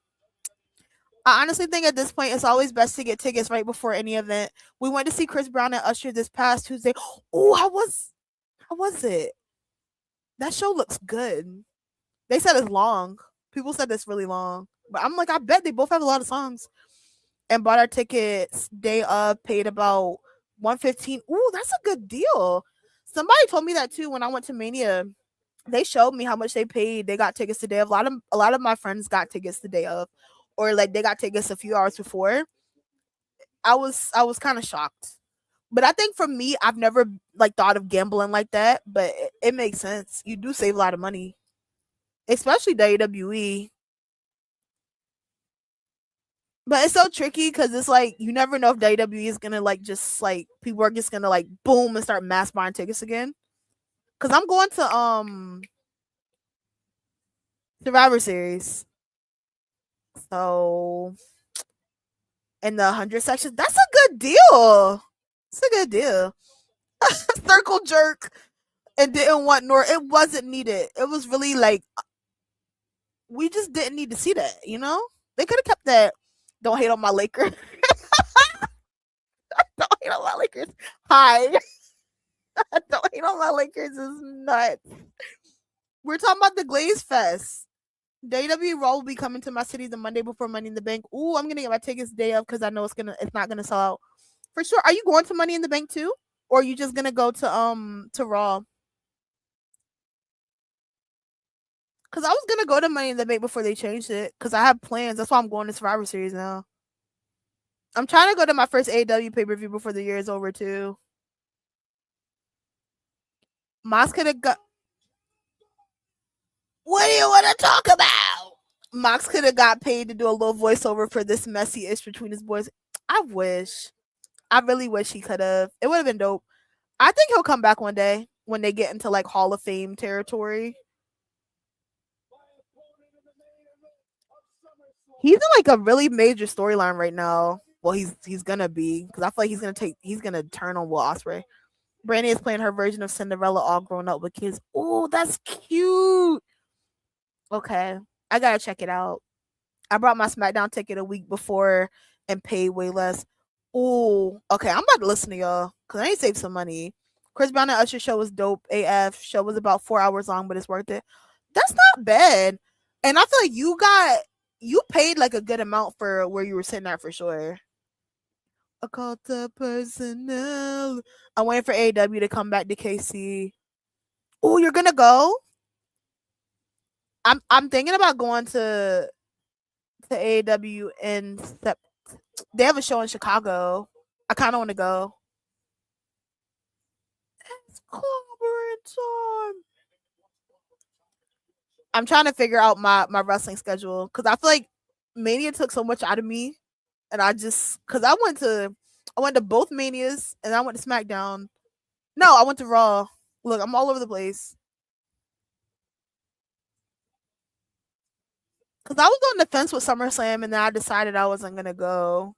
I honestly think at this point it's always best to get tickets right before any event. We went to see Chris Brown and Usher this past Tuesday. Oh, how was it? That show looks good. They said it's long. People said it's really long. But I'm like, I bet they both have a lot of songs. And bought our tickets day of, paid about $115. Ooh, that's a good deal. Somebody told me that too when I went to Mania. They showed me how much they paid. They got tickets the day of. A lot of my friends got tickets the day of, or like they got tickets a few hours before. I was kind of shocked. But I think for me, I've never like thought of gambling like that, but it makes sense. You do save a lot of money, especially WWE. But it's so tricky because it's like you never know if WWE is gonna like just like people are just gonna like boom and start mass buying tickets again. Cause I'm going to Survivor Series. So in the 100 section, that's a good deal. It's a good deal. Circle jerk and didn't want nor it wasn't needed. It was really like we just didn't need to see that, you know? They could have kept that. Don't hate on my Lakers. Don't hate on my Lakers. Hi. Don't hate on my Lakers is nuts. We're talking about the Glaze Fest. WWE Raw will be coming to my city the Monday before Money in the Bank. Ooh, I'm gonna get my tickets day of because I know it's not gonna sell out for sure. Are you going to Money in the Bank too, or are you just gonna go to Raw? Because I was gonna go to Money in the Bank before they changed it because I have plans. That's why I'm going to Survivor Series now. I'm trying to go to my first AEW pay per view before the year is over too. Moss could have got. What do you want to talk about? Mox could have got paid to do a little voiceover for this messy ish between his boys. I wish. I really wish he could have. It would have been dope. I think he'll come back one day when they get into like Hall of Fame territory. He's in like a really major storyline right now. Well, he's gonna be because I feel like he's gonna turn on Will Ospreay. Brandy is playing her version of Cinderella, all grown up with kids. Oh, that's cute. Okay, I gotta check it out. I brought my SmackDown ticket a week before and paid way less. Oh, okay. I'm about to listen to y'all because I need to save some money. Chris Brown and Usher show was dope. AF show was about 4 hours long, but it's worth it. That's not bad. And I feel like you paid like a good amount for where you were sitting at for sure. I called the personnel. I'm waiting for AEW to come back to KC. Oh, you're gonna go? I'm thinking about going to AEW in they have a show in Chicago. I kind of want to go. It's clobbering time. I'm trying to figure out my wrestling schedule because I feel like Mania took so much out of me, and I just because I went to both Manias and I went to SmackDown. No, I went to Raw. Look, I'm all over the place. Because I was on the fence with SummerSlam, and then I decided I wasn't gonna go.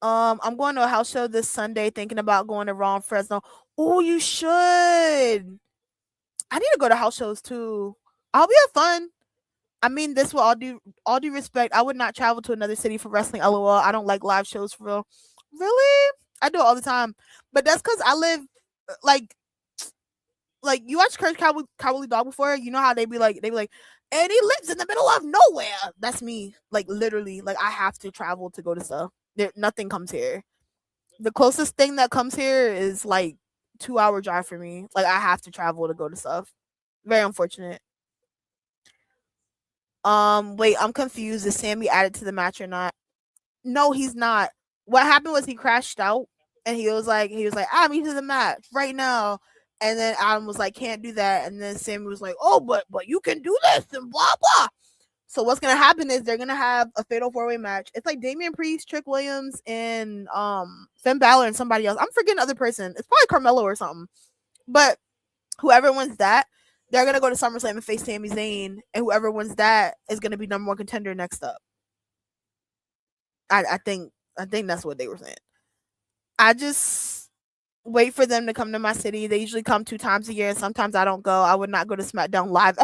I'm going to a house show this Sunday, thinking about going to Raw in Fresno. Oh, you should. I need to go to house shows too. I'll be have fun. I mean this with all due respect. I would not travel to another city for wrestling. LOL. I don't like live shows for real. Really? I do it all the time, but that's because I live like you watch Courage Cowardly Dog before. You know how they be like, and he lives in the middle of nowhere. That's me. Like literally, like I have to travel to go to stuff. Nothing comes here. The closest thing that comes here is like 2 hour drive for me. Like I have to travel to go to stuff. Very unfortunate. Wait, I'm confused. Is Sammy added to the match or not? No, he's not. What happened was he crashed out and he was like, add me to the match right now. And then Adam was like, can't do that. And then Sammy was like, oh, but you can do this and blah blah. So what's gonna happen is they're gonna have a fatal 4-way match. It's like Damian Priest, Trick Williams, and Finn Balor and somebody else. I'm forgetting the other person. It's probably Carmelo or something. But whoever wins that, they're gonna go to SummerSlam and face Sami Zayn, and whoever wins that is gonna be number one contender next up. I think that's what they were saying. I just wait for them to come to my city. They usually come 2 times a year, and sometimes I don't go. I would not go to SmackDown live.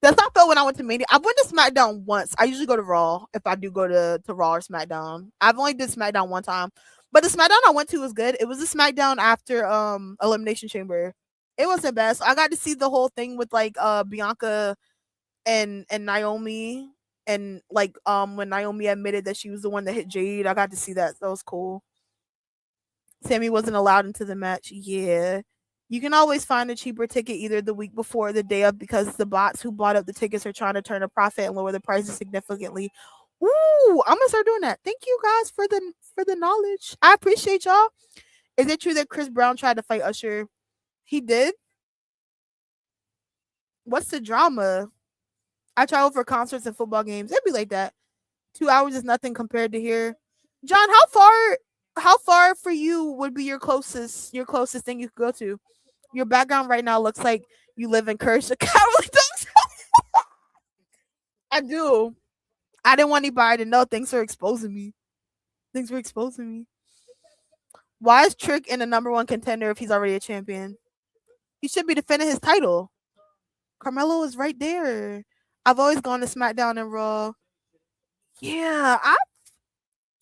That's how I felt when I went to Mania. I went to SmackDown once. I usually go to Raw if I do go to Raw or SmackDown. I've only did SmackDown one time, but the SmackDown I went to was good. It was the SmackDown after Elimination Chamber. It wasn't bad. So I got to see the whole thing with like Bianca and Naomi, and like when Naomi admitted that she was the one that hit Jade. I got to see that. That was cool. Sammy wasn't allowed into the match. Yeah. You can always find a cheaper ticket either the week before or the day of because the bots who bought up the tickets are trying to turn a profit and lower the prices significantly. Ooh, I'm gonna start doing that. Thank you guys for the knowledge. I appreciate y'all. Is it true that Chris Brown tried to fight Usher? He did. What's the drama? I travel for concerts and football games. It'd be like that. 2 hours is nothing compared to here. John, how far for you would be your closest thing you could go to? Your background right now looks like you live in Kershaw. I do. I didn't want anybody to know. Thanks for exposing me. Thanks for exposing me. Why is Trick in the number one contender if he's already a champion? He should be defending his title. Carmelo is right there. I've always gone to SmackDown and Raw. Yeah,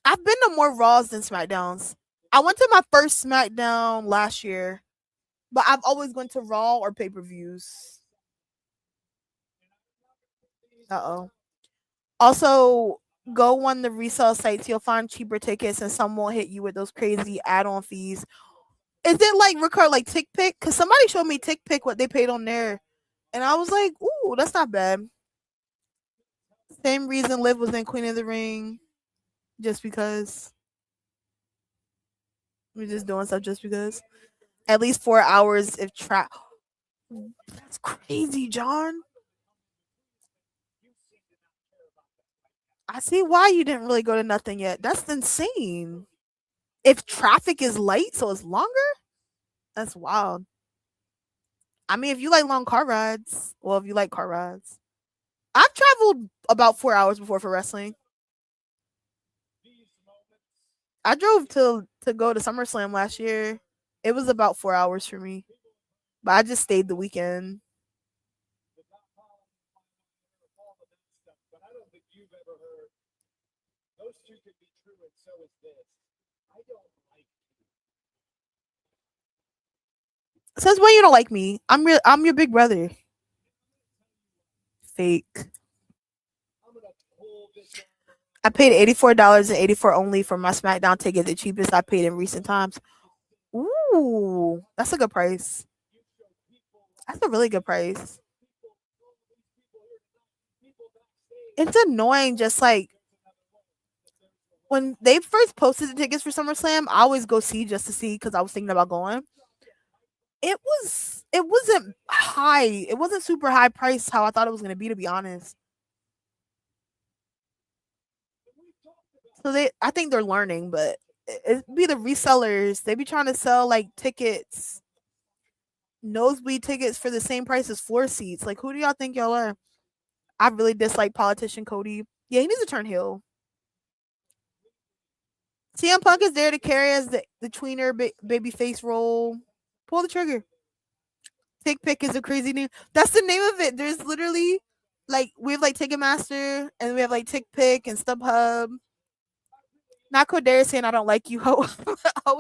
I've been to more Raws than SmackDowns. I went to my first SmackDown last year, but I've always went to Raw or pay per views. Uh oh. Also, go on the resale sites. You'll find cheaper tickets, and some won't hit you with those crazy add-on fees. Is it like Rickard, like Tick Pick? Because somebody showed me Tick Pick what they paid on there, and I was like, "Ooh, that's not bad." Same reason Liv was in Queen of the Ring, just because we're just doing stuff just because. At least 4 hours if That's crazy, John. I see why you didn't really go to nothing yet. That's insane. If traffic is late, so it's longer, that's wild. I mean, if you like long car rides, well, if you like car rides, I've traveled about 4 hours before for wrestling. I drove to go to SummerSlam last year. It was about 4 hours for me, but I just stayed the weekend. Since when you don't like me? I'm your big brother. Fake. I paid $84.84 only for my SmackDown ticket, the cheapest I paid in recent times. Ooh, that's a good price. That's a really good price. It's annoying, just like when they first posted the tickets for SummerSlam, I always go see just to see because I was thinking about going. It wasn't high. It wasn't super high price how I thought it was gonna be, to be honest. So I think they're learning, but it be the resellers. They be trying to sell like tickets, nosebleed tickets for the same price as floor seats. Like, who do y'all think y'all are? I really dislike politician Cody. Yeah, he needs to turn heel. CM Punk is there to carry as the tweener baby face role. Pull the trigger. Tick Pick is a crazy name. That's the name of it. There's literally Like we have like Ticketmaster and we have like TickPick and StubHub. Not Codere saying I don't like you. How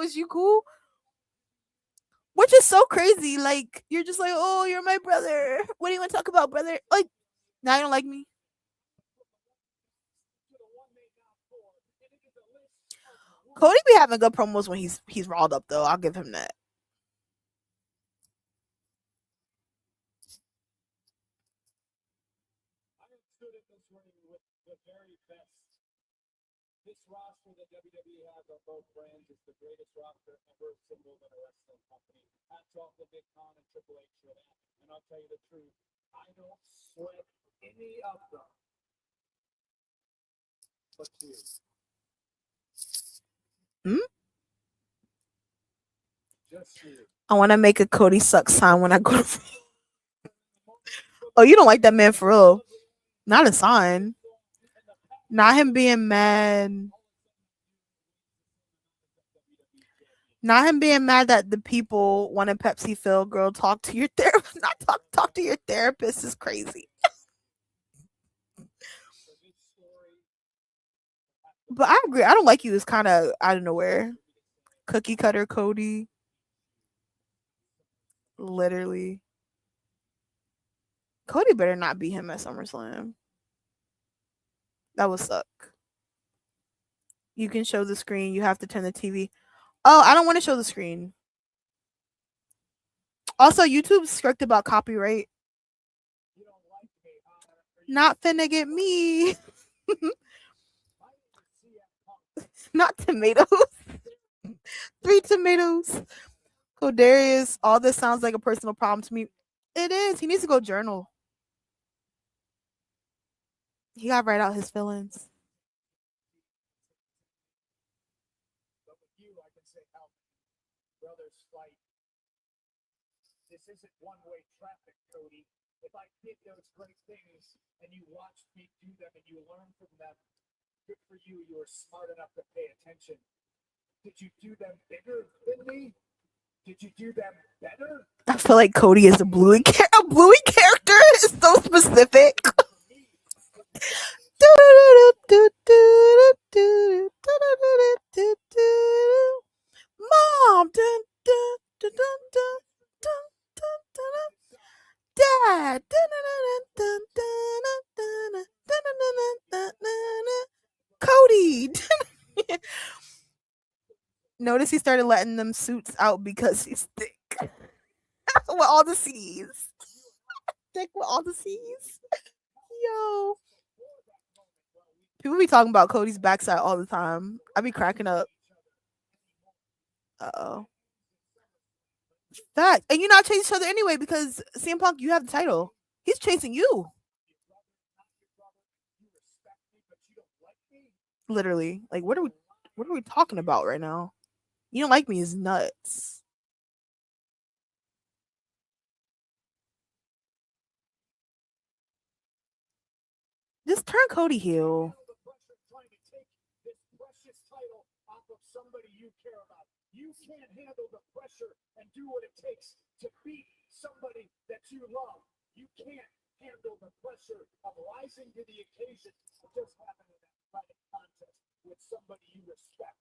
is you cool? Which is so crazy. Like you're just like, oh, you're my brother. What do you want to talk about, brother? Like now you don't like me. Cody be having good promos when he's rawled up though. I'll give him that. This roster that WWE has on both brands is the greatest roster ever assembled in a wrestling company. Hats off to Big Con and Triple H for that. And I'll tell you the truth, I don't sweat any of them. But you. Just you. I want to make a Cody sucks sign when I go to. Oh, you don't like that man for real? Not a sign. Not him being mad. Not him being mad that the people wanted Pepsi Phil. Girl, talk to your therapist. Not talk to your therapist is crazy. But I agree. I don't like you. It's kind of out of nowhere. Cookie cutter Cody. Literally. Cody better not beat him at SummerSlam. That would suck. You can show the screen. You have to turn the TV. Oh, I don't want to show the screen. Also, YouTube's strict about copyright. Not finna get me. Not tomatoes. 3 tomatoes. Codarius, all this sounds like a personal problem to me. It is. He needs to go journal. He got to write out his feelings. But with you, I can say how brothers fight. This isn't one-way traffic, Cody. If I did those great things and you watched me do them and you learned from them, good for you. You were smart enough to pay attention. Did you do them bigger than me? Did you do them better? I feel like Cody is a Bluey character. Is so specific. Mom, Dad. Cody. Notice he started letting them suits out because he's thick. With all the C's. Thick with all the C's. Yo. People be talking about Cody's backside all the time. I be cracking up. Uh-oh. Fact. And you're not chasing each other anyway because CM Punk, you have the title. He's chasing you. Literally. Like, what are we talking about right now? You don't like me is nuts. Just turn Cody heel. You can't handle the pressure and do what it takes to beat somebody that you love. You can't handle the pressure of rising to the occasion of just having a private contest with somebody you respect.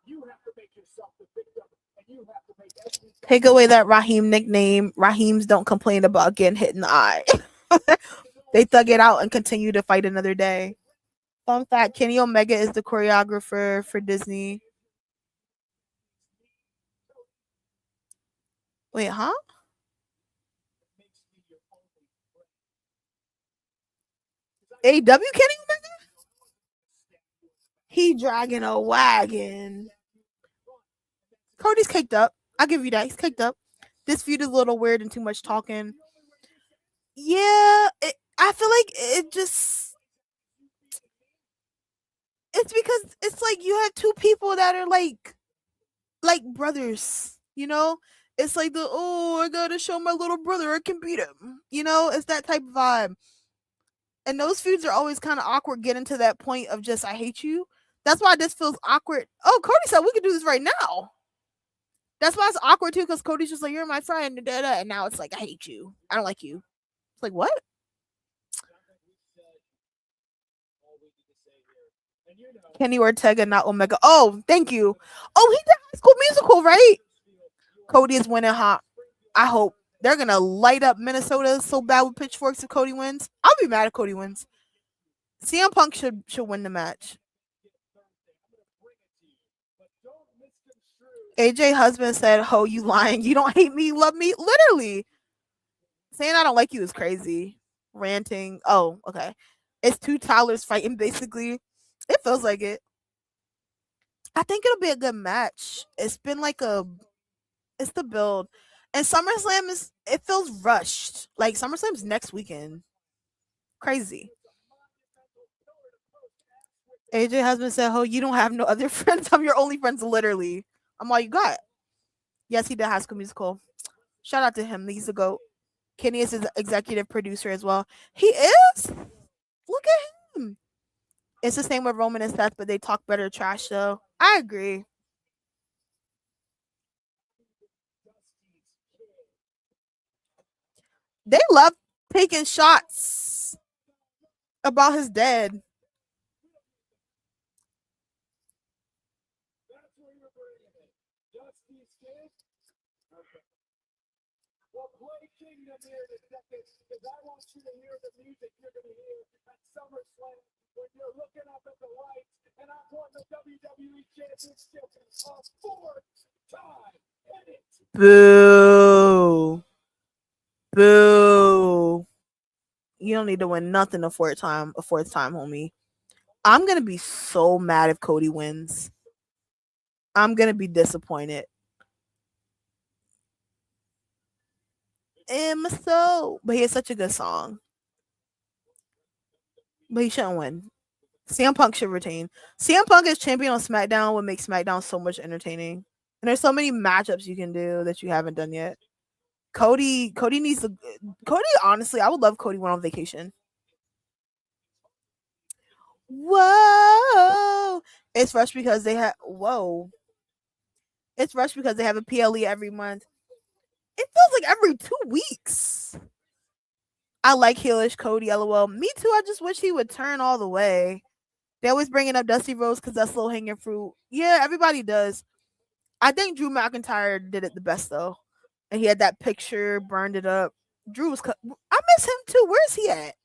You have to make yourself the victim, and you have to make everything. Take away that Raheem nickname. Raheems don't complain about getting hit in the eye. They thug it out and continue to fight another day. Fun fact: Kenny Omega is the choreographer for Disney. Wait, huh? AW Kenny Omega? He dragging a wagon. Cody's caked up. I'll give you that. He's caked up. This feud is a little weird and too much talking. Yeah, I feel like it just. It's because it's like you have two people that are like brothers, you know? It's like I gotta show my little brother I can beat him. You know, it's that type of vibe. And those feuds are always kind of awkward getting to that point of just I hate you. That's why this feels awkward. Oh, Cody said we could do this right now. That's why it's awkward too, because Cody's just like, you're my friend, and now it's like, I hate you. I don't like you. It's like, what? Kenny Ortega, not Omega. Oh, thank you. Oh, he did High School Musical, right? Cody is winning hot. I hope they're gonna light up Minnesota so bad with pitchforks if Cody wins. I'll be mad if Cody wins. CM Punk should win the match. AJ husband said, "Ho, you lying? You don't hate me, you love me." Literally, saying I don't like you is crazy. Ranting. Oh, okay. It's two Tylers fighting. Basically, it feels like it. I think it'll be a good match. It's been like it's the build, and SummerSlam is. It feels rushed. Like SummerSlam's next weekend. Crazy. AJ husband said, "Oh, you don't have no other friends. I'm your only friends, literally. I'm all you got." Yes, he did High School Musical. Shout out to him. He's a goat. Kenny is his executive producer as well. He is. Look at him. It's the same with Roman and Seth, but they talk better trash though. I agree. They love taking shots about his dead. Well, play Kingdom here in a second, because I want you to hear the music you're going to hear at SummerSlam when you're looking up at the lights, and I've won the WWE Championship a fourth time in it. Boo. Boo. You don't need to win nothing a fourth time, homie. I'm gonna be so mad if Cody wins. I'm gonna be disappointed. But he has such a good song. But he shouldn't win. CM Punk should retain. CM Punk as champion on SmackDown would make SmackDown so much entertaining. And there's so many matchups you can do that you haven't done yet. Cody needs to. Cody, honestly, I would love Cody went on vacation. Whoa! It's rushed because they have. Whoa! It's rushed because they have a PLE every month. It feels like every 2 weeks. I like heelish Cody. LOL. Me too. I just wish he would turn all the way. They always bringing up Dusty Rhodes because that's low hanging fruit. Yeah, everybody does. I think Drew McIntyre did it the best though, and he had that picture, burned it up. Drew was. I miss him too. Where's he at?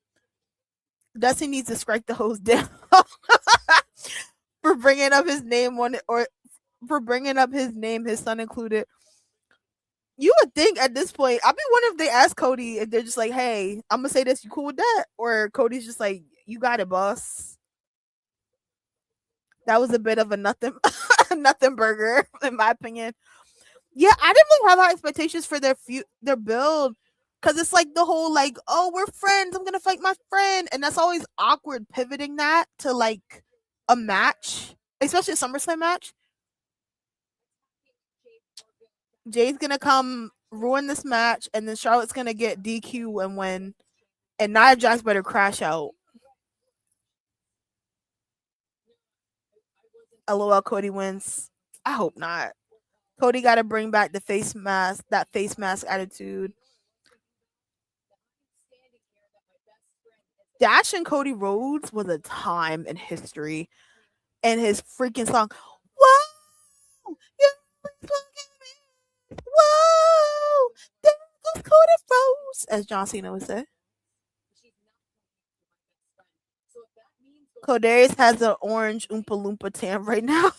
Dusty needs to strike the hose down for bringing up his name on it, or for bringing up his name, his son included. You would think at this point, I'd be wondering if they ask Cody if they're just like, "Hey, I'm gonna say this. You cool with that?" Or Cody's just like, "You got it, boss." That was a bit of a nothing, nothing burger, in my opinion. Yeah, I didn't really have high expectations for their build, because it's like the whole like, "Oh, we're friends. I'm gonna fight my friend," and that's always awkward pivoting that to like a match, especially a SummerSlam match. Jay's gonna come ruin this match, and then Charlotte's gonna get DQ and win, and Nia Jax better crash out. LOL, Cody wins. I hope not. Cody got to bring back the face mask, that face mask attitude. Dash and Cody Rhodes was a time in history, and his freaking song, "Whoa, you whoa, there goes Cody Rhodes," as John Cena would say. Codarius has an orange Oompa Loompa tan right now.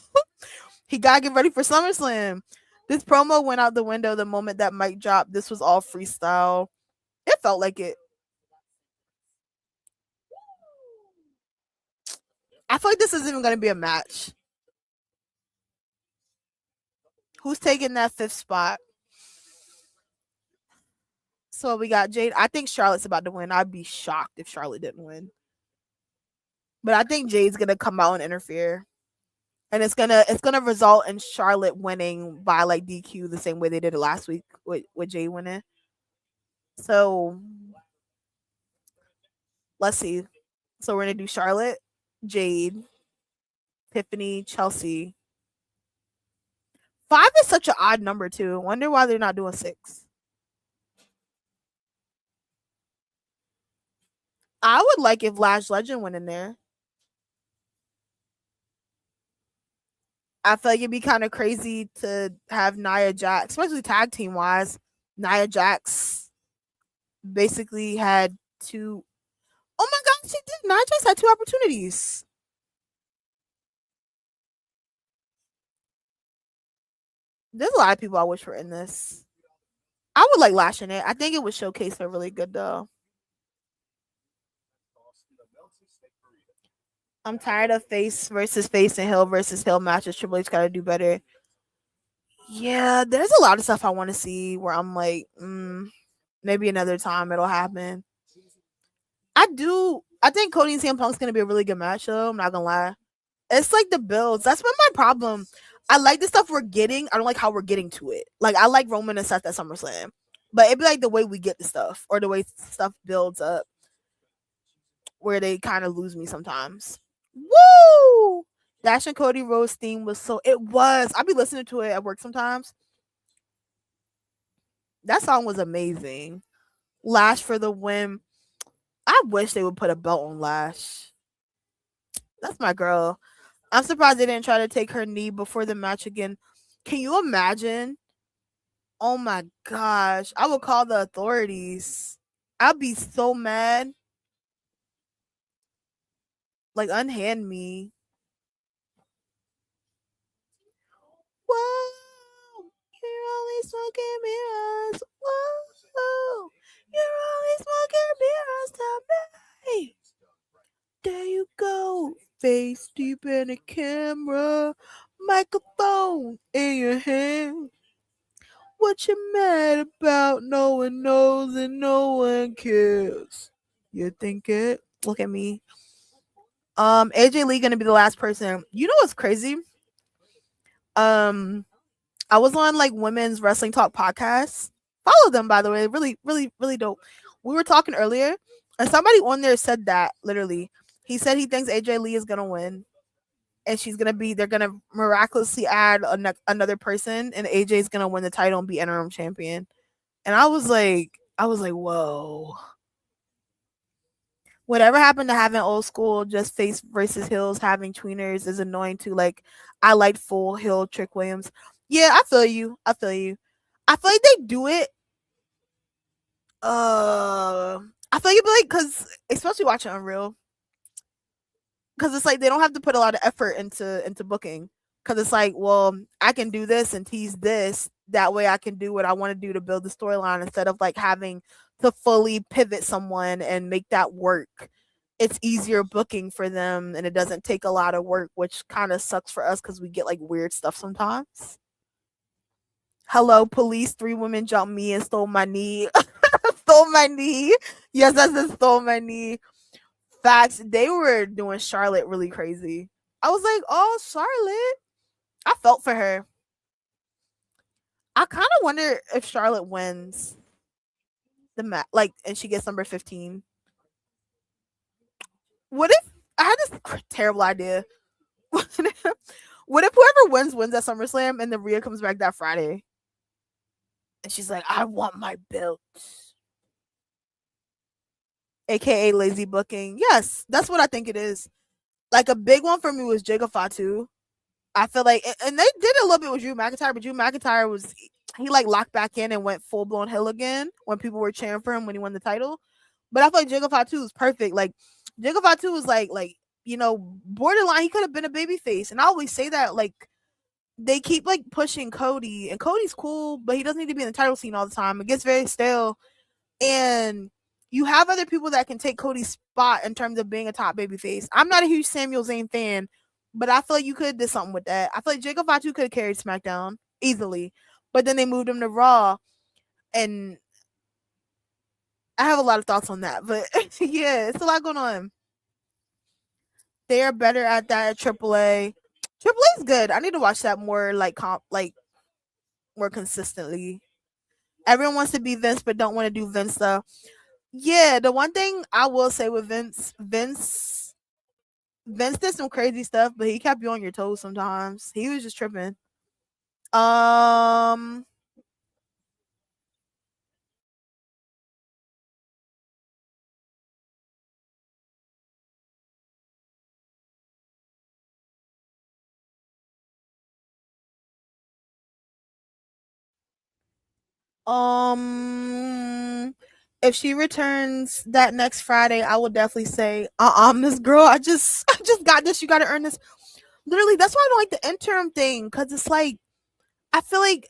He gotta get ready for SummerSlam. This promo went out the window the moment that mic dropped. This was all freestyle. It felt like it. I feel like this isn't even gonna be a match. Who's taking that 5th spot? So we got Jade. I think Charlotte's about to win. I'd be shocked if Charlotte didn't win. But I think Jade's gonna come out and interfere. And it's gonna result in Charlotte winning by like DQ the same way they did it last week with Jade winning. So let's see. So we're gonna do Charlotte, Jade, Tiffany, Chelsea. 5 is such an odd number too. I wonder why they're not doing 6. I would like if Lash Legend went in there. I feel like it'd be kind of crazy to have Nia Jax, especially tag team wise. Nia Jax basically had two. Oh my god, she did. Nia Jax had two opportunities. There's a lot of people I wish were in this. I would like Lash in it. I think it would showcase her really good though. I'm tired of face versus face and heel versus heel matches. Triple H got to do better. Yeah, there's a lot of stuff I want to see where I'm like, maybe another time it'll happen. I do. I think Cody and CM Punk's gonna be a really good match though. I'm not gonna lie. It's like the builds. That's been my problem. I like the stuff we're getting. I don't like how we're getting to it. Like I like Roman and Seth at SummerSlam, but it'd be like the way we get the stuff or the way stuff builds up, where they kind of lose me sometimes. Woo! Dash and Cody Rhodes theme was so. It was. I be listening to it at work sometimes. That song was amazing. Lash for the win. I wish they would put a belt on Lash. That's my girl. I'm surprised they didn't try to take her knee before the match again. Can you imagine? Oh my gosh. I would call the authorities. I'd be so mad. Like, unhand me. Whoa. You're only smoking mirrors. Whoa. You're only smoking mirrors tonight. There you go. Face deep in the camera. Microphone in your hand. What you mad about? No one knows and no one cares. You think it? Look at me. AJ Lee gonna be the last person. You know what's crazy? I was on like women's wrestling talk podcasts. Follow them, by the way. Really, really, really dope. We were talking earlier, and somebody on there said that literally. He said he thinks AJ Lee is gonna win, and they're gonna miraculously add another person, and AJ's gonna win the title and be interim champion. And I was like, whoa. Whatever happened to having old school just face versus heels having tweeners is annoying too. Like, I like full heel Trick Williams. Yeah, I feel you. I feel like they do it. I feel like because especially watching Unreal, because it's like they don't have to put a lot of effort into booking. Because it's like, well, I can do this and tease this. That way, I can do what I want to do to build the storyline instead of like having to fully pivot someone and make that work. It's easier booking for them, and it doesn't take a lot of work, which kind of sucks for us because we get like weird stuff sometimes. Hello, police! 3 women jumped me and stole my knee. Stole my knee. Yes, I said stole my knee. Facts. They were doing Charlotte really crazy. I was like, oh, Charlotte. I felt for her. I kind of wonder if Charlotte wins the match, like, and she gets number 15. What if I had this terrible idea? What if whoever wins at SummerSlam and then Rhea comes back that Friday? And she's like, I want my belt. AKA lazy booking. Yes, that's what I think it is. Like, a big one for me was Jigga Fatu. I feel like, and they did a little bit with Drew McIntyre, but Drew McIntyre he like locked back in and went full blown hill again when people were cheering for him when he won the title. But I feel like Jigga Fatu was perfect. Like, Jigga Fatu was like borderline. He could have been a baby face, and I always say that. Like, they keep like pushing Cody, and Cody's cool, but he doesn't need to be in the title scene all the time. It gets very stale, and you have other people that can take Cody's spot in terms of being a top baby face. I'm not a huge Samuel Zayn fan, but I feel like you could have did something with that. I feel like Jacob Fatu could have carried SmackDown easily, but then they moved him to Raw, and I have a lot of thoughts on that. But yeah, it's a lot going on. They are better at that at AAA. AAA is good. I need to watch that more, like more consistently. Everyone wants to be Vince, but don't want to do Vince stuff. Yeah, the one thing I will say with Vince did some crazy stuff, but he kept you on your toes sometimes. He was just tripping. Um, If she returns that next Friday, I will definitely say, Miss Girl, I just got this. You got to earn this. Literally, that's why I don't like the interim thing, because it's like I feel like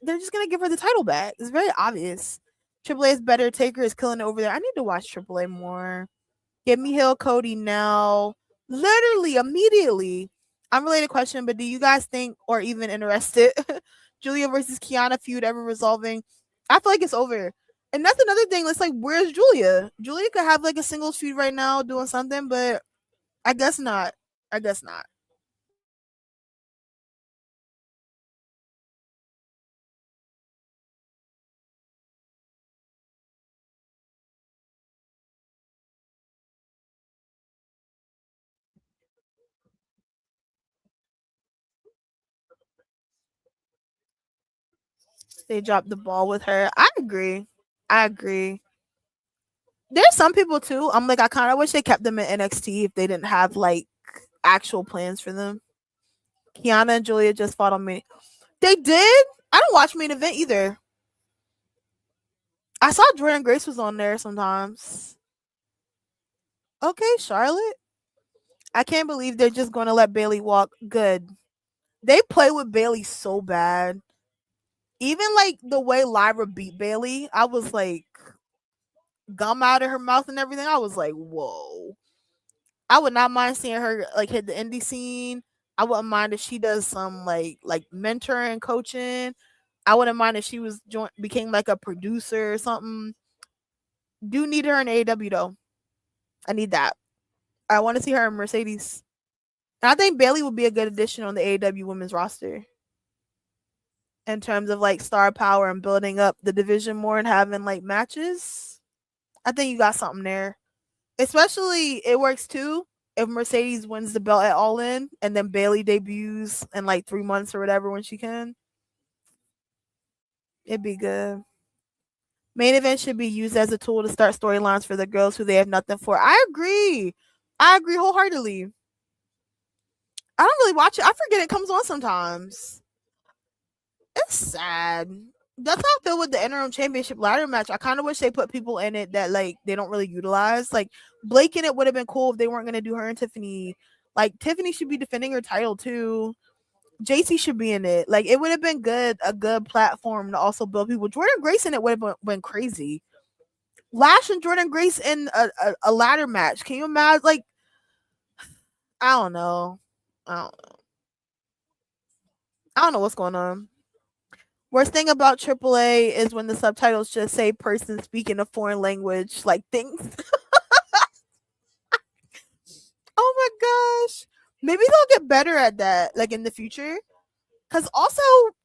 they're just gonna give her the title back. It's very obvious. Triple A is better. Taker is killing it over there. I need to watch Triple A more. Give me Hill Cody now. Literally, immediately. Unrelated question, but do you guys think, or even interested, Julia versus Kiana feud ever resolving? I feel like it's over. And that's another thing. It's like, where's Julia? Julia could have like a singles feud right now doing something, but I guess not. I guess not. They dropped the ball with her. I agree. I agree. There's some people too. I'm like, I kind of wish they kept them in NXT if they didn't have like actual plans for them. Kiana and Julia just fought on me. They did. I don't watch main event either. I saw Jordan Grace was on there sometimes. Okay, Charlotte. I can't believe they're just going to let Bailey walk. Good. They play with Bailey so bad. Even like the way Lyra beat Bailey, I was like, gum out of her mouth and everything. I was like, whoa. I would not mind seeing her like hit the indie scene. I wouldn't mind if she does some like mentoring, coaching. I wouldn't mind if she was became like a producer or something. Do need her in AEW though. I need that. I want to see her in Mercedes. And I think Bailey would be a good addition on the AEW women's roster in terms of like star power and building up the division more and having like matches. I think you got something there. Especially it works too if Mercedes wins the belt at All In and then Bailey debuts in like 3 months or whatever when she can. It'd be good. Main event should be used as a tool to start storylines for the girls who they have nothing for. I agree. I agree wholeheartedly. I don't really watch it. I forget it comes on sometimes. It's sad. That's how I feel with the interim championship ladder match. I kind of wish they put people in it that like they don't really utilize. Like Blake in it would have been cool if they weren't gonna do her and Tiffany. Like Tiffany should be defending her title too. JC should be in it. Like it would have been good, a good platform to also build people. Jordan Grace in it would have been crazy. Lash and Jordan Grace in a ladder match. Can you imagine? Like I don't know. I don't, I don't know what's going on. Worst thing about AAA is when the subtitles just say person speaking a foreign language, like things. Oh my gosh. Maybe they'll get better at that, like in the future. Cause also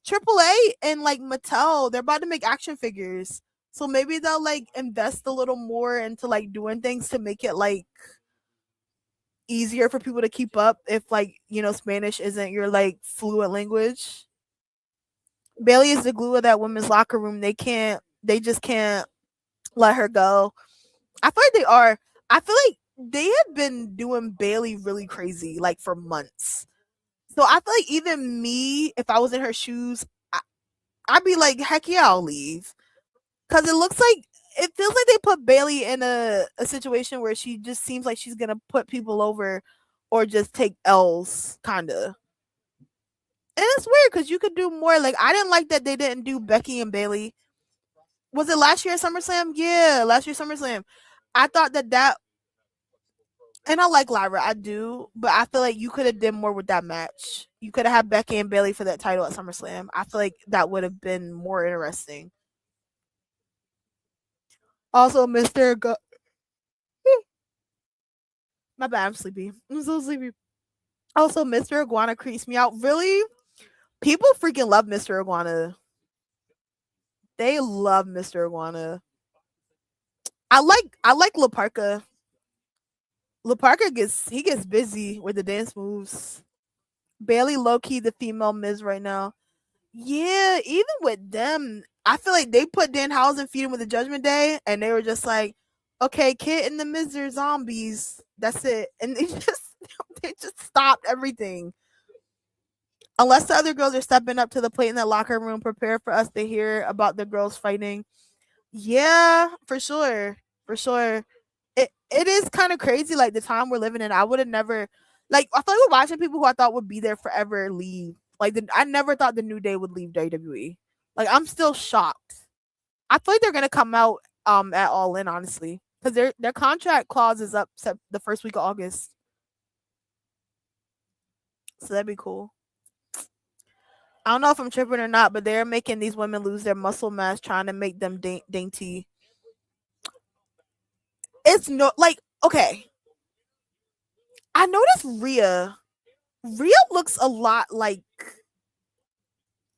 AAA and like Mattel, they're about to make action figures. So maybe they'll like invest a little more into like doing things to make it like easier for people to keep up if like, Spanish isn't your like fluent language. Bailey is the glue of that women's locker room. They just can't let her go. I feel like they are. I feel like they have been doing Bailey really crazy, like for months. So I feel like even me, if I was in her shoes, I'd be like, heck yeah, I'll leave. Because it feels like they put Bailey in a situation where she just seems like she's gonna put people over or just take L's, kinda. And it's weird because you could do more. Like I didn't like that they didn't do Becky and Bailey. Was it last year at SummerSlam? Yeah, last year SummerSlam. I thought that and I like Lyra, I do, but I feel like you could have done more with that match. You could have had Becky and Bailey for that title at SummerSlam. I feel like that would have been more interesting. Also, my bad, I'm sleepy. I'm so sleepy. Also, Mr. Iguana creeps me out. Really? People freaking love Mr. Iguana. They love Mr. Iguana. I like Laparca. Laparca gets busy with the dance moves. Bailey low key the female Miz right now. Yeah, even with them, I feel like they put Danhausen feed him with the Judgment Day, and they were just like, "Okay, Kit and the Miz are zombies. That's it." And they just stopped everything. Unless the other girls are stepping up to the plate in the locker room, prepare for us to hear about the girls fighting. Yeah, for sure. For sure. It is kind of crazy, like the time we're living in. I would have never, like, I feel like we're watching people who I thought would be there forever leave. Like, I never thought the New Day would leave WWE. Like, I'm still shocked. I feel like they're gonna come out at All In, honestly, because their contract clause is up the first week of August, so that'd be cool. I don't know if I'm tripping or not, but they're making these women lose their muscle mass, trying to make them dainty. It's no like okay. I noticed Rhea. Rhea looks a lot like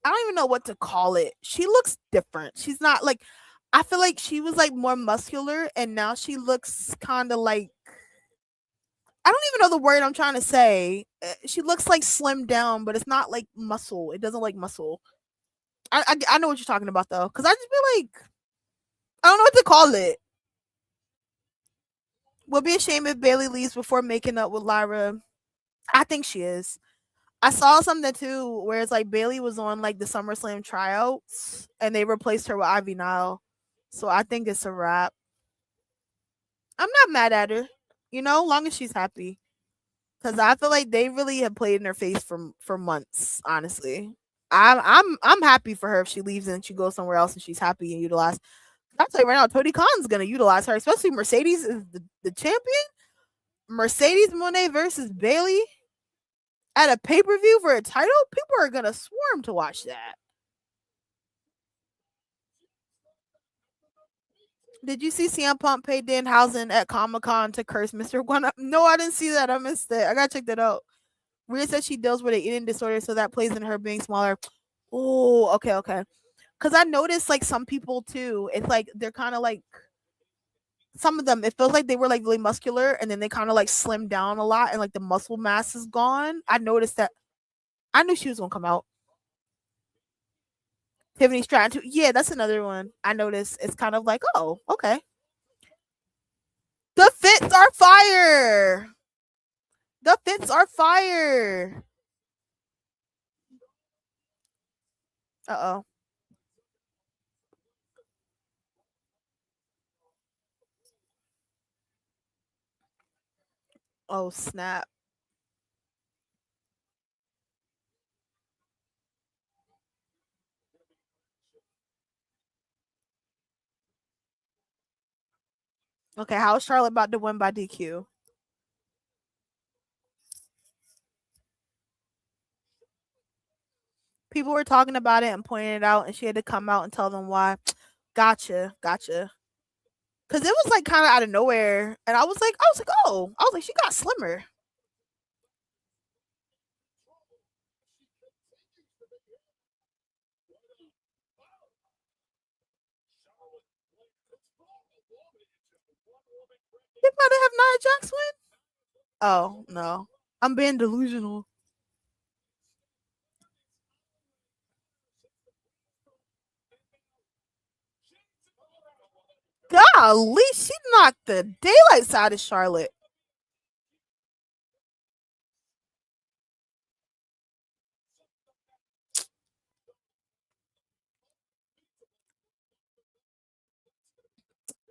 I don't even know what to call it. She looks different. She's not like I feel like she was like more muscular, and now she looks kind of like I don't even know the word I'm trying to say. She looks like slimmed down, but it's not like muscle. It doesn't like muscle. I know what you're talking about though, because I just feel like I don't know what to call it. We'll be ashamed if Bailey leaves before making up with Lyra. I think she is. I saw something too where it's like Bailey was on like the SummerSlam tryouts and they replaced her with Ivy Nile. So I think it's a wrap. I'm not mad at her, long as she's happy. Cause I feel like they really have played in her face for months. Honestly, I'm happy for her if she leaves and she goes somewhere else and she's happy and utilized. I'll tell you right now, Tony Khan's gonna utilize her, especially Mercedes is the champion. Mercedes Moné versus Bailey at a pay per view for a title. People are gonna swarm to watch that. Did you see CM Punk pay Danhausen at Comic Con to curse Mr. One? No, I didn't see that. I missed it. I gotta check that out. Rhea said she deals with an eating disorder, so that plays in her being smaller. Oh, okay, okay. Because I noticed like some people too. It's like they're kind of like some of them. It feels like they were like really muscular, and then they kind of like slimmed down a lot, and like the muscle mass is gone. I noticed that. I knew she was gonna come out. Tiffany Stratton too. Yeah, that's another one. I noticed. It's kind of like, oh, okay. The fits are fire. The fits are fire. Uh oh. Oh snap. Okay, how is Charlotte about to win by DQ? People were talking about it and pointing it out, and she had to come out and tell them why. Gotcha, gotcha. Cause it was like kind of out of nowhere, and oh, I was like, she got slimmer. They about to have Nia Jax win. Oh no, I'm being delusional. Golly, she knocked the daylights out of Charlotte.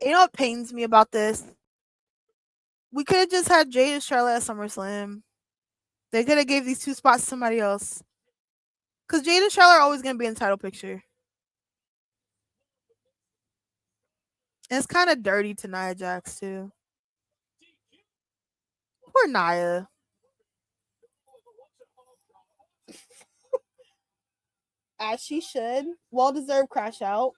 You know what pains me about this? We could have just had Jade and Charlotte at SummerSlam. They could have gave these two spots to somebody else. Cause Jade and Charlotte are always gonna be in the title picture. And it's kind of dirty to Nia Jax too. Poor Nia. As she should. Well deserved crash out.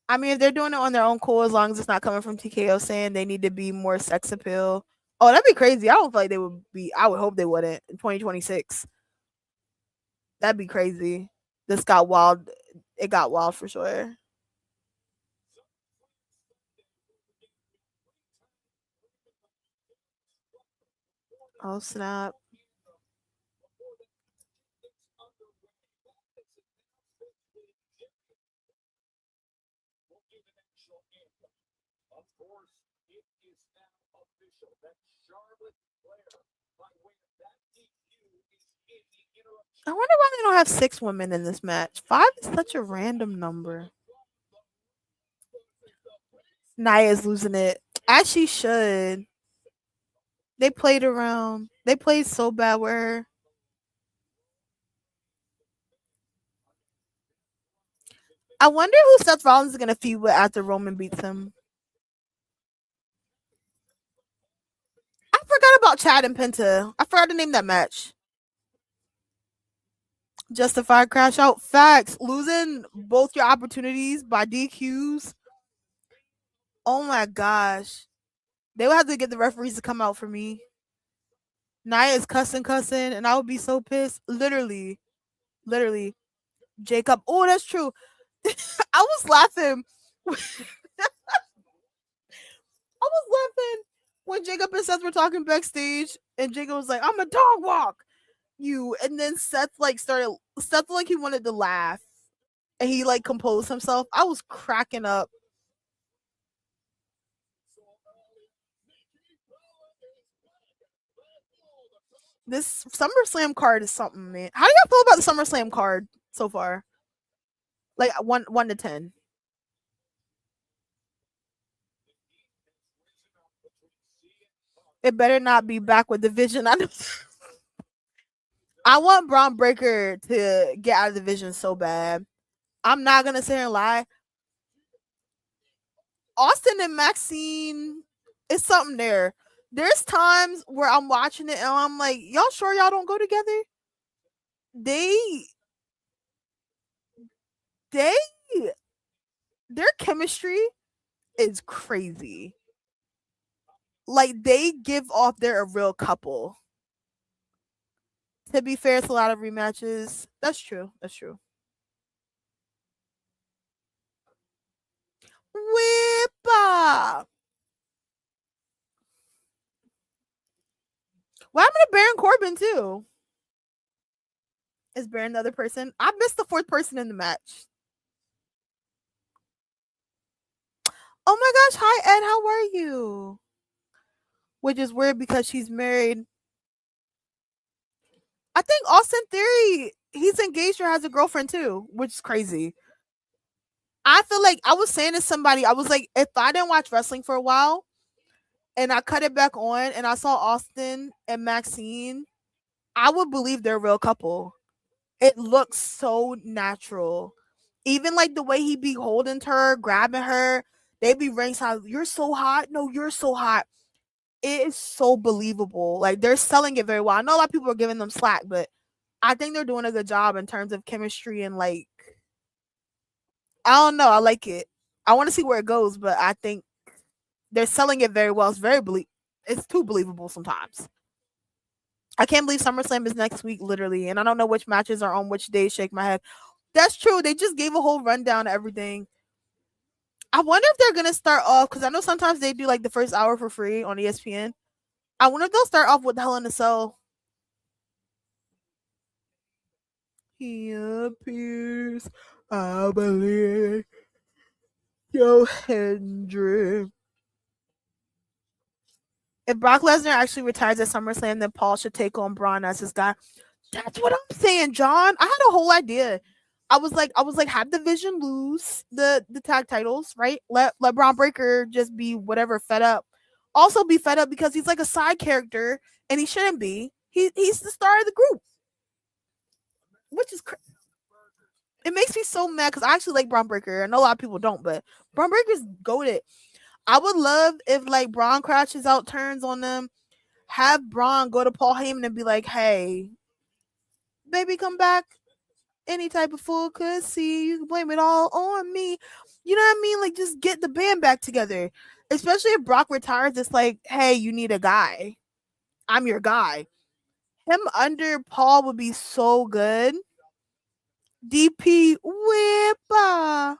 I mean, if they're doing it on their own, cool. As long as it's not coming from TKO saying they need to be more sex appeal. Oh, that'd be crazy. I don't feel like they would be. I would hope they wouldn't in 2026. That'd be crazy. This got wild. It got wild for sure. Oh snap! Of course, it is now official that Charlotte Flair, by way of that DQ, is I wonder why they don't have 6 women in this match. 5 is such a random number. Nia is losing it. As she should. They played around. They played so bad with her. I wonder who Seth Rollins is gonna feud with after Roman beats him. I forgot about Chad and Penta. I forgot to name that match. Justified crash out. Facts. Losing both your opportunities by DQs. Oh my gosh. They would have to get the referees to come out for me. Nia is cussing, and I would be so pissed. Literally. Jacob. Oh, that's true. I was laughing. I was laughing when Jacob and Seth were talking backstage, and Jacob was like, "I'm a dog walk you," and then Seth like he wanted to laugh, and he like composed himself. I was cracking up. This SummerSlam card is something, man. How do y'all feel about the SummerSlam card so far? Like 1 to 10. It better not be back with Division. I want Braun Breaker to get out of the Division so bad. I'm not gonna sit here and lie. Austin and Maxine, it's something there. There's times where I'm watching it and I'm like, y'all sure y'all don't go together? They their chemistry is crazy. Like they give off they're a real couple. To be fair, it's a lot of rematches. That's true. Whippa. What happened to Baron Corbin too? Is Baron the other person? I missed the 4th person in the match. Oh my gosh, hi Ed, how are you? Which is weird because she's married. I think Austin Theory, he's engaged or has a girlfriend too, which is crazy. I feel like I was saying to somebody, I was like, if I didn't watch wrestling for a while and I cut it back on and I saw Austin and Maxine, I would believe they're a real couple. It looks so natural. Even like the way he be holding her, grabbing her, they be ringside. You're so hot. No, you're so hot. It is so believable. Like they're selling it very well. I know a lot of people are giving them slack, but I think they're doing a good job in terms of chemistry and like I don't know. I like it. I want to see where it goes, but I think they're selling it very well. It's it's too believable sometimes. I can't believe SummerSlam is next week, literally, and I don't know which matches are on which days. Shake my head. That's true. They just gave a whole rundown of everything. I wonder if they're gonna start off because I know sometimes they do like the first hour for free on ESPN. I wonder if they'll start off with Hell in a Cell. He appears, I believe, Yo Hendry. If Brock Lesnar actually retires at SummerSlam, then Paul should take on Braun as his guy. That's what I'm saying, John. I had a whole idea. I was like, have Division lose the tag titles, right? Let Braun Breaker just be whatever, fed up. Also be fed up because he's like a side character and he shouldn't be. He's the star of the group, which is it makes me so mad because I actually like Braun Breaker. I know a lot of people don't, but Braun Breaker's goated. I would love if like Braun crashes out, turns on them, have Braun go to Paul Heyman and be like, "Hey, baby, come back. Any type of fool could see. You can blame it all on me." You know what I mean? Like, just get the band back together. Especially if Brock retires, it's like, "Hey, you need a guy. I'm your guy." Him under Paul would be so good. DP Whippa.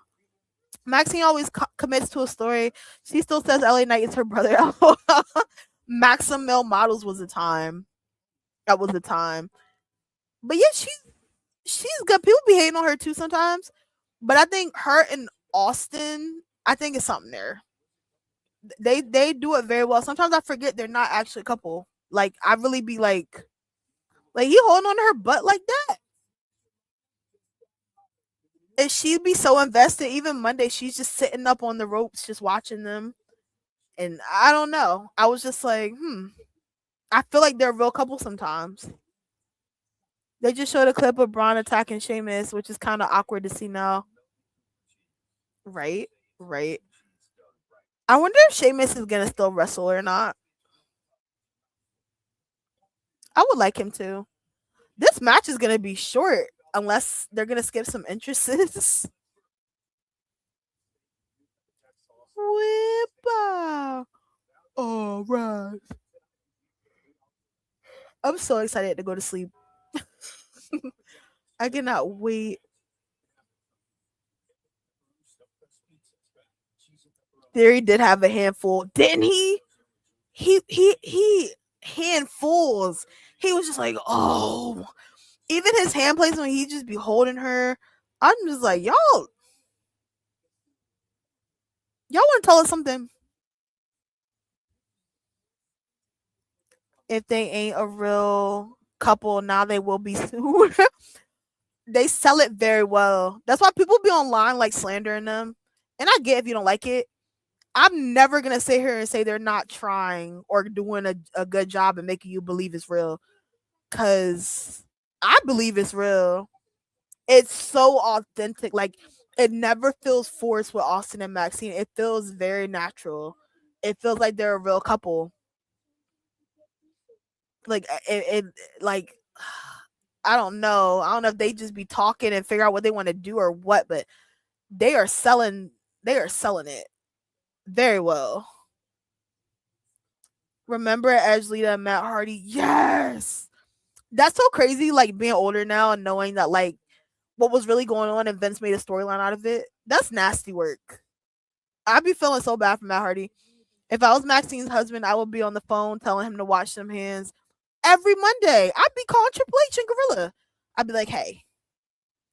Maxine always commits to a story. She still says LA Knight is her brother. Maxim Male Models was the time. That was the time. But yeah, she's good. People be hating on her too sometimes. But I think her and Austin, I think it's something there. They do it very well. Sometimes I forget they're not actually a couple. Like I really be like, Like he holding on to her butt like that. And she'd be so invested. Even Monday, she's just sitting up on the ropes, just watching them. And I don't know. I was just like, I feel like they're a real couple sometimes. They just showed a clip of Braun attacking Sheamus, which is kind of awkward to see now. Right, right. I wonder if Sheamus is gonna still wrestle or not. I would like him to. This match is gonna be short unless they're gonna skip some entrances. Whippa. All right. I'm so excited to go to sleep. I cannot wait. Theory did have a handful, didn't he? He handfuls. He was just like, oh. Even his hand placement, he just be holding her. I'm just like, y'all want to tell us something? If they ain't a real couple, now they will be soon. They sell it very well. That's why people be online like slandering them. And I get if you don't like it. I'm never gonna sit here and say they're not trying or doing a good job and making you believe it's real. Cause I believe it's real. It's so authentic. Like it never feels forced with Austin and Maxine. It feels very natural. It feels like they're a real couple. Like it like I don't know. I don't know if they just be talking and figure out what they want to do or what, but they are selling it very well. Remember Edge Lita and Matt Hardy? Yes. That's so crazy, like being older now and knowing that like what was really going on and Vince made a storyline out of it. That's nasty work. I'd be feeling so bad for Matt Hardy. If I was Maxine's husband, I would be on the phone telling him to wash them hands every Monday. I'd be calling Triple H and Gorilla. I'd be like, hey,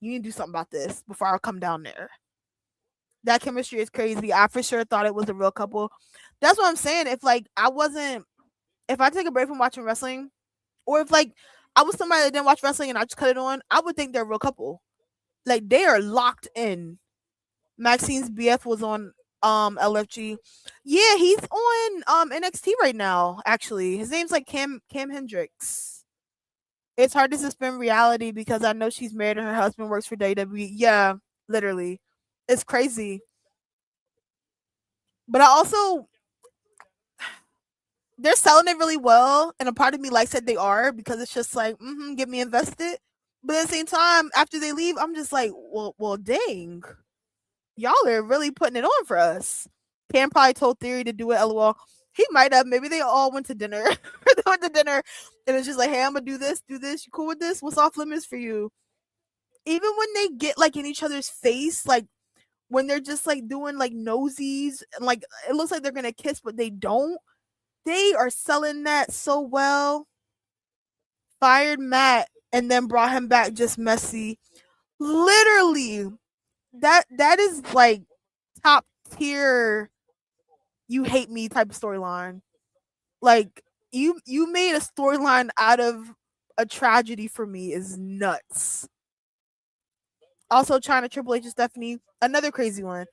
you need to do something about this before I come down there. That chemistry is crazy. I for sure thought it was a real couple. That's what I'm saying. If I take a break from watching wrestling, or if like I was somebody that didn't watch wrestling and I just cut it on, I would think they're a real couple. Like they are locked in. Maxine's BF was on LFG. Yeah, he's on NXT right now, actually. His name's like Cam Hendricks. It's hard to suspend reality because I know she's married and her husband works for WWE. Yeah, literally. It's crazy. But I also they're selling it really well, and a part of me likes that they are because it's just like, get me invested. But at the same time, after they leave, I'm just like, well, dang, y'all are really putting it on for us. Cam probably told Theory to do it. LOL. He might have. Maybe they all went to dinner. They went to dinner, and it's just like, hey, I'm gonna do this. You cool with this? What's off limits for you? Even when they get like in each other's face, like when they're just like doing like nosies, and like it looks like they're gonna kiss, but they don't. They are selling that so well. Fired Matt and then brought him back just messy. Literally, that is like top tier you hate me type of storyline. Like you made a storyline out of a tragedy for me is nuts. Also trying to Triple H and Stephanie, another crazy one.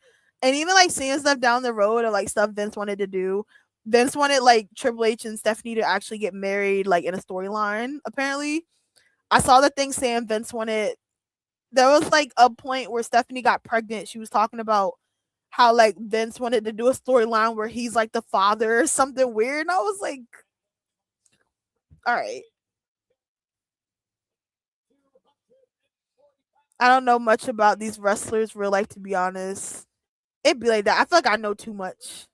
And even like seeing stuff down the road or like stuff Vince wanted to do. Vince wanted like Triple H and Stephanie to actually get married like in a storyline, apparently. I saw the thing saying Vince wanted there was like a point where Stephanie got pregnant. She was talking about how like Vince wanted to do a storyline where he's like the father or something weird. And I was like, all right. I don't know much about these wrestlers real life to be honest. It'd be like that. I feel like I know too much.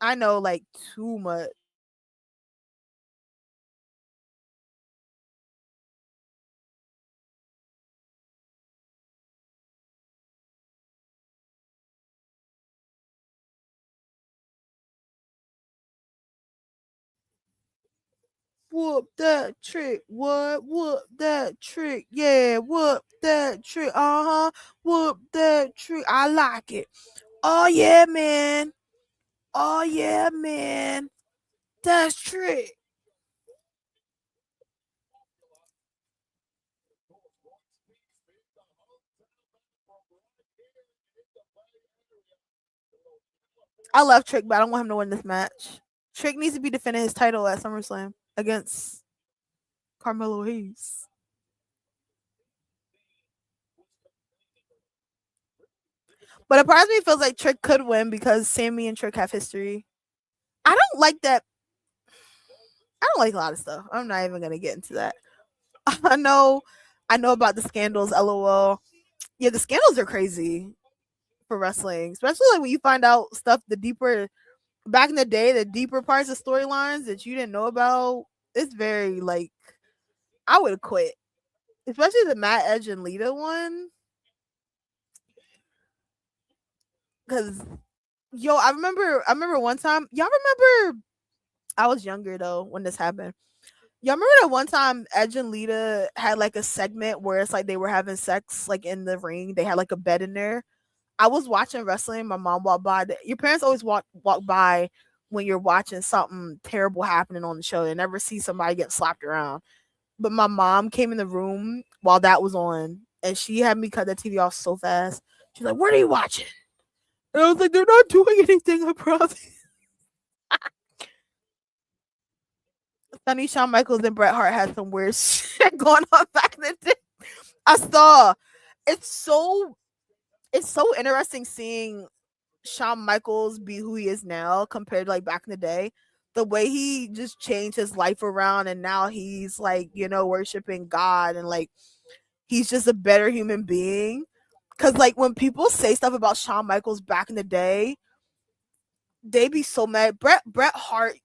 I know like too much. Whoop that trick. What? Whoop that trick. Yeah, whoop that trick. Uh-huh. Whoop that trick. I like it. Oh yeah, man. Oh yeah, man. That's trick. I love Trick, but I don't want him to win this match. Trick needs to be defending his title at SummerSlam against Carmelo Hayes. But a part of me feels like Trick could win because Sammy and Trick have history. I don't like that. I don't like a lot of stuff. I'm not even gonna get into that. I know about the scandals, lol. Yeah, the scandals are crazy for wrestling, especially like when you find out stuff the deeper back in the day, the deeper parts of storylines that you didn't know about. It's very like I would have quit, especially the Matt Edge and Lita one, because yo, I remember one time. Y'all remember? I was younger though when this happened. Y'all remember that one time Edge and Lita had like a segment where it's like they were having sex like in the ring. They had like a bed in there. I was watching wrestling. My mom walked by. Your parents always walk by when you're watching something terrible happening on the show. They never see somebody get slapped around. But my mom came in the room while that was on, and she had me cut the TV off so fast. She's like, "What are you watching?" And I was like, "They're not doing anything, I promise." Funny, Shawn Michaels and Bret Hart had some weird shit going on back in the day. I saw. It's so interesting seeing Shawn Michaels be who he is now compared to like back in the day. The way he just changed his life around and now he's like, worshiping God and like he's just a better human being. Cause like when people say stuff about Shawn Michaels back in the day, they be so mad. Bret Hart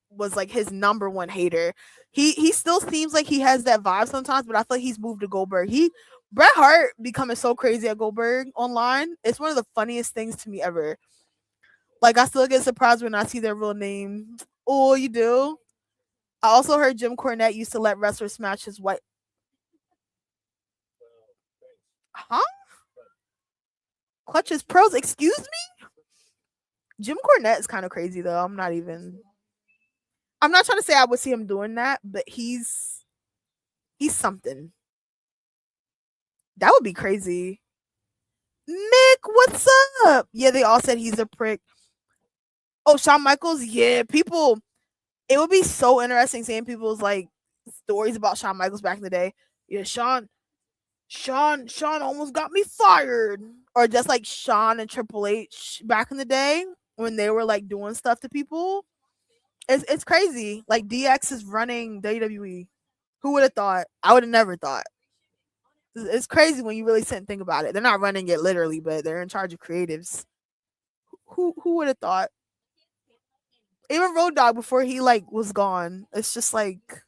was like his number one hater. He still seems like he has that vibe sometimes, but I feel like he's moved to Goldberg. Bret Hart becoming so crazy at Goldberg online. It's one of the funniest things to me ever. Like I still get surprised when I see their real name. Oh, you do? I also heard Jim Cornette used to let wrestlers smash his white. Huh? Clutches pros. Excuse me? Jim Cornette is kind of crazy though. I'm not trying to say I would see him doing that, but he's something. That would be crazy. Mick, what's up? Yeah, they all said he's a prick. Oh, Shawn Michaels? Yeah, people. It would be so interesting seeing people's like stories about Shawn Michaels back in the day. Yeah, Shawn almost got me fired. Or just like Shawn and Triple H back in the day when they were like doing stuff to people. It's crazy. Like DX is running WWE. Who would have thought? I would have never thought. It's crazy when you really sit and think about it. They're not running it literally, but they're in charge of creatives. Who would have thought? Even Road Dogg before he like was gone. It's just like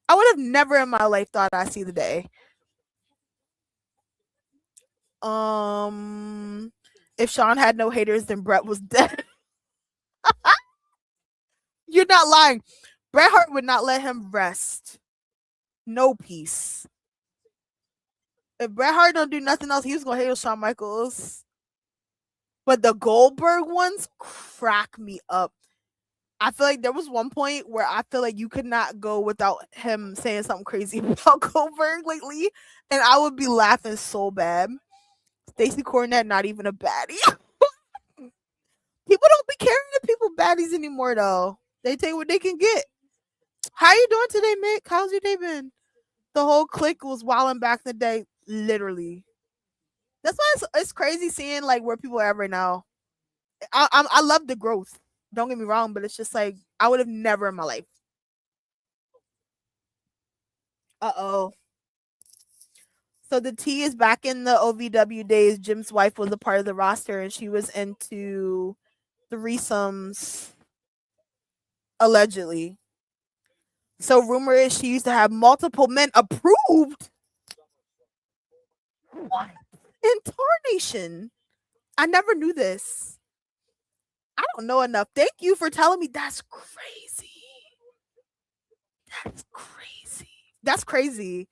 I would have never in my life thought I'd see the day. If Shawn had no haters, then Bret was dead. You're not lying. Bret Hart would not let him rest. No peace. If Bret Hart don't do nothing else, he was gonna hate Shawn Michaels. But the Goldberg ones crack me up. I feel like there was one point where I feel like you could not go without him saying something crazy about Goldberg lately, and I would be laughing so bad. Stacey Cornette, not even a baddie. People don't be caring if people baddies anymore, though. They take what they can get. How you doing today, Mick? How's your day been? The whole clique was wilding back in the day, literally. That's why it's crazy seeing like where people are at right now. I love the growth. Don't get me wrong, but it's just like I would have never in my life. Uh-oh. So the T is back in the OVW days. Jim's wife was a part of the roster and she was into threesomes allegedly. So rumor is she used to have multiple men approved. What? In Tarnation. I never knew this. I don't know enough. Thank you for telling me. That's crazy. That's crazy. That's crazy.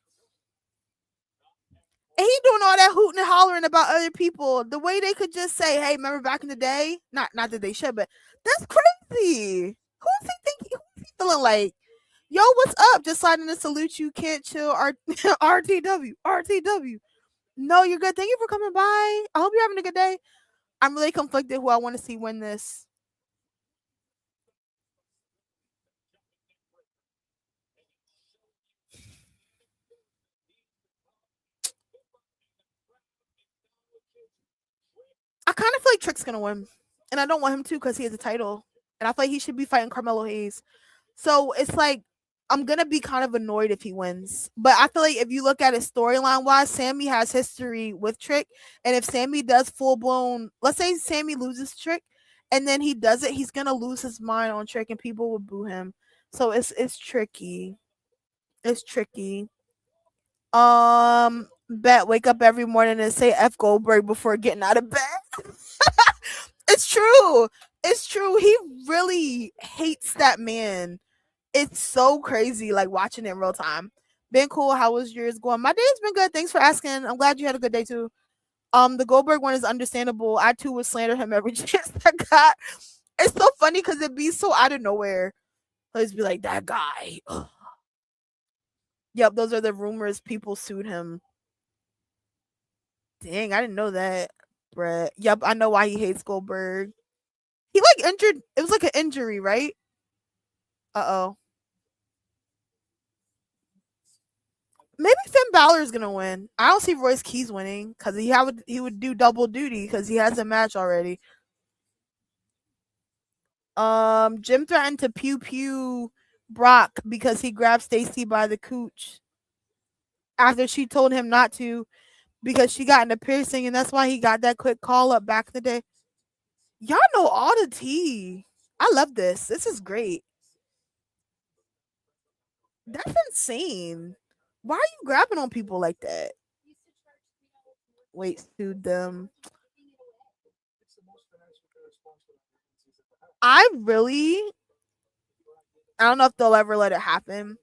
And he doing all that hooting and hollering about other people. The way they could just say, "Hey, remember back in the day?" Not that they should, but that's crazy. Who's he thinking? Who's he feeling like? Yo, what's up? Just signing to salute you. Can't chill. RTW. RTW. No, you're good. Thank you for coming by. I hope you're having a good day. I'm really conflicted who I want to see win this. I kind of feel like Trick's gonna win, and I don't want him to because he has a title, and I feel like he should be fighting Carmelo Hayes. So it's like I'm gonna be kind of annoyed if he wins, but I feel like if you look at it storyline wise, Sammy has history with Trick, and if Sammy does full blown, let's say Sammy loses Trick, and then he does it, he's gonna lose his mind on Trick, and people will boo him. So it's tricky. It's tricky. Bet wake up every morning and say F Goldberg before getting out of bed. It's true. It's true. He really hates that man. It's so crazy, like watching it in real time. Been cool. How was yours going? My day's been good. Thanks for asking. I'm glad you had a good day too. The Goldberg one is understandable. I too would slander him every chance I got. It's so funny because it be so out of nowhere. Let's be like that guy. Ugh. Yep, those are the rumors. People sued him. Dang, I didn't know that. Brett. Yep, I know why he hates Goldberg. He like injured. It was like an injury, right? Uh-oh. Maybe Finn Balor's gonna win. I don't see Royce Keys winning because he would do double duty because he has a match already. Jim threatened to pew pew Brock because he grabbed Stacy by the cooch after she told him not to because she got into piercing and that's why he got that quick call up back in the day. Y'all know all the tea. I love this. This is great. That's insane. Why are you grabbing on people like that? Wait, sued them. I don't know if they'll ever let it happen.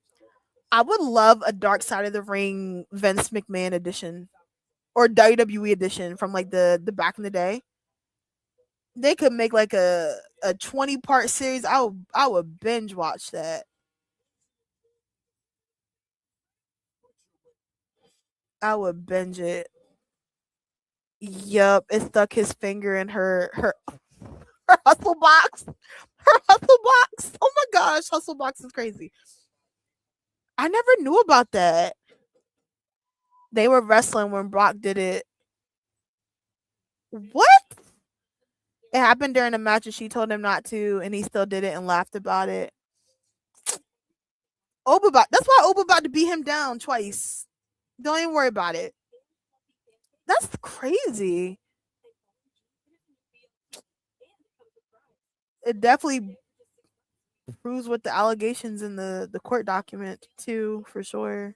I would love a Dark Side of the Ring Vince McMahon edition or WWE edition from like the back in the day. They could make like a 20-part series. I would binge watch that. I would binge it. Yup, it stuck his finger in her hustle box. Her hustle box. Oh my gosh, hustle box is crazy. I never knew about that. They were wrestling when Brock did it. What? It happened during a match and she told him not to, and he still did it and laughed about it. That's why Oba about to beat him down twice. Don't even worry about it. That's crazy. It definitely proves what the allegations in the court document too, for sure.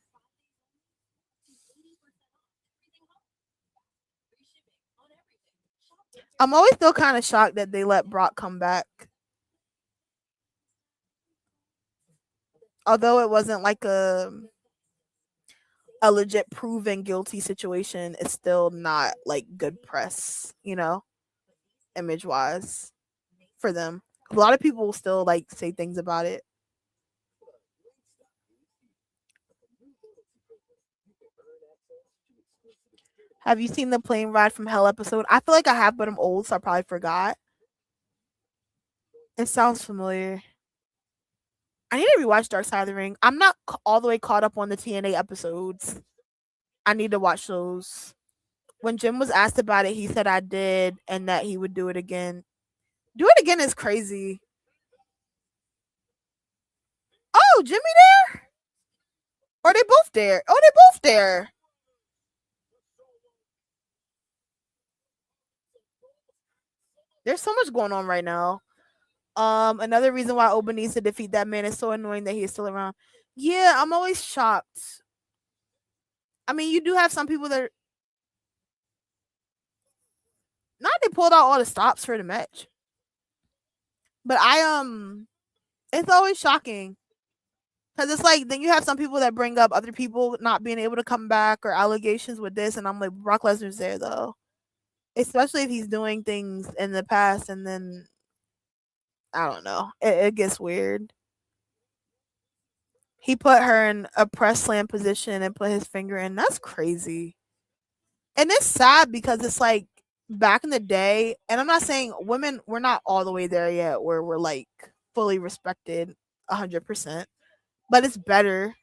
I'm always still kind of shocked that they let Brock come back. Although it wasn't like a legit proven guilty situation, it's still not like good press, image wise for them. A lot of people will still like say things about it. Have you seen the plane ride from hell episode? I feel like I have, but I'm old, so I probably forgot. It sounds familiar. I need to rewatch Dark Side of the Ring. I'm not all the way caught up on the TNA episodes. I need to watch those. When Jim was asked about it, he said I did and that he would do it again. Do it again is crazy. Oh, Jimmy there? Or they both there? Oh, they both there. There's so much going on right now. Another reason why Oba needs to defeat that man is so annoying that he's still around. Yeah, I'm always shocked. I mean, you do have some people that not they pulled out all the stops for the match. But it's always shocking. Because it's like then you have some people that bring up other people not being able to come back or allegations with this, and I'm like, Brock Lesnar's there though. Especially if he's doing things in the past and then I don't know. It gets weird. He put her in a press slam position and put his finger in. That's crazy. And it's sad because it's like back in the day, and I'm not saying women, we're not all the way there yet where we're like fully respected 100%, but it's better.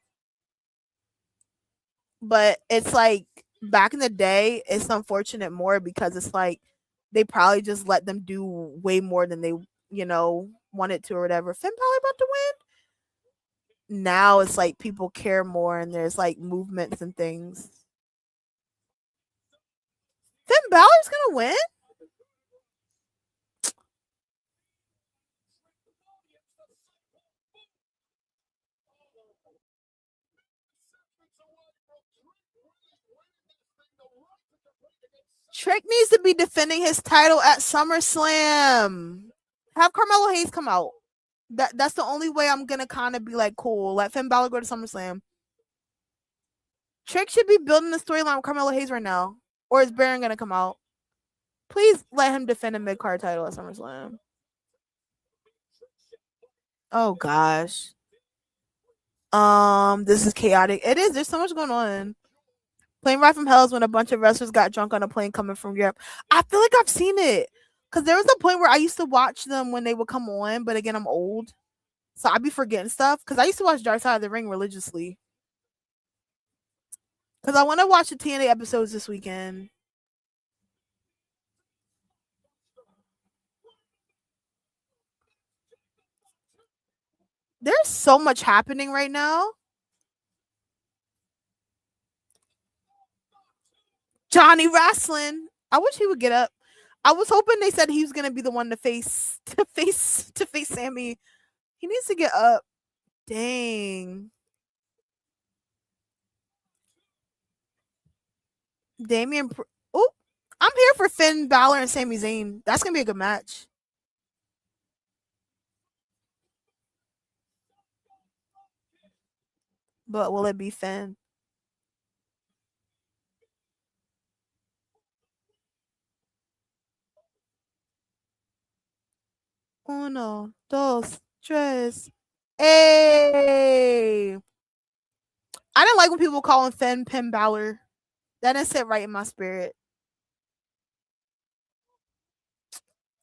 But it's like back in the day, it's unfortunate more because it's like they probably just let them do way more than they, wanted to or whatever. Finn Balor about to win. Now it's like people care more and there's like movements and things. Finn Balor's gonna win? Trick needs to be defending his title at SummerSlam. Have Carmelo Hayes come out. That's the only way I'm gonna kind of be like, cool. Let Finn Balor go to SummerSlam. Trick should be building the storyline with Carmelo Hayes right now. Or is Baron gonna come out? Please let him defend a mid card title at SummerSlam. Oh gosh. This is chaotic. It is. There's so much going on. Plane Ride from Hell is when a bunch of wrestlers got drunk on a plane coming from Europe. I feel like I've seen it. Because there was a point where I used to watch them when they would come on, but again, I'm old. So I'd be forgetting stuff. Because I used to watch Dark Side of the Ring religiously. Because I want to watch the TNA episodes this weekend. There's so much happening right now. Johnny Wrestling. I wish he would get up. I was hoping they said he was gonna be the one to face Sammy. He needs to get up. Dang. Damian. Oh, I'm here for Finn Balor and Sami Zayn. That's gonna be a good match. But will it be Finn? Uno, dos, tres. Hey. I didn't like when people call him Finn Balor. That didn't sit right in my spirit.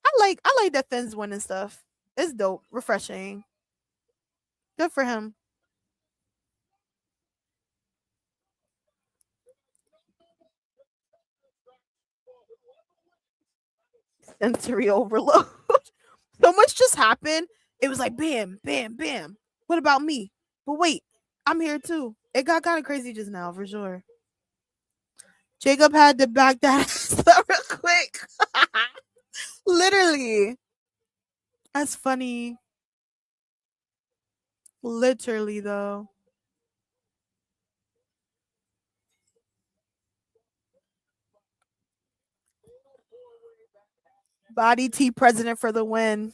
I like that Finn's winning stuff. It's dope, refreshing. Good for him. Sensory overload. So much just happened. It was like bam, bam, bam. What about me? But wait, I'm here too. It got kind of crazy just now for sure. Jacob had to back that up real quick. Literally. That's funny. Literally though. Body T president for the win.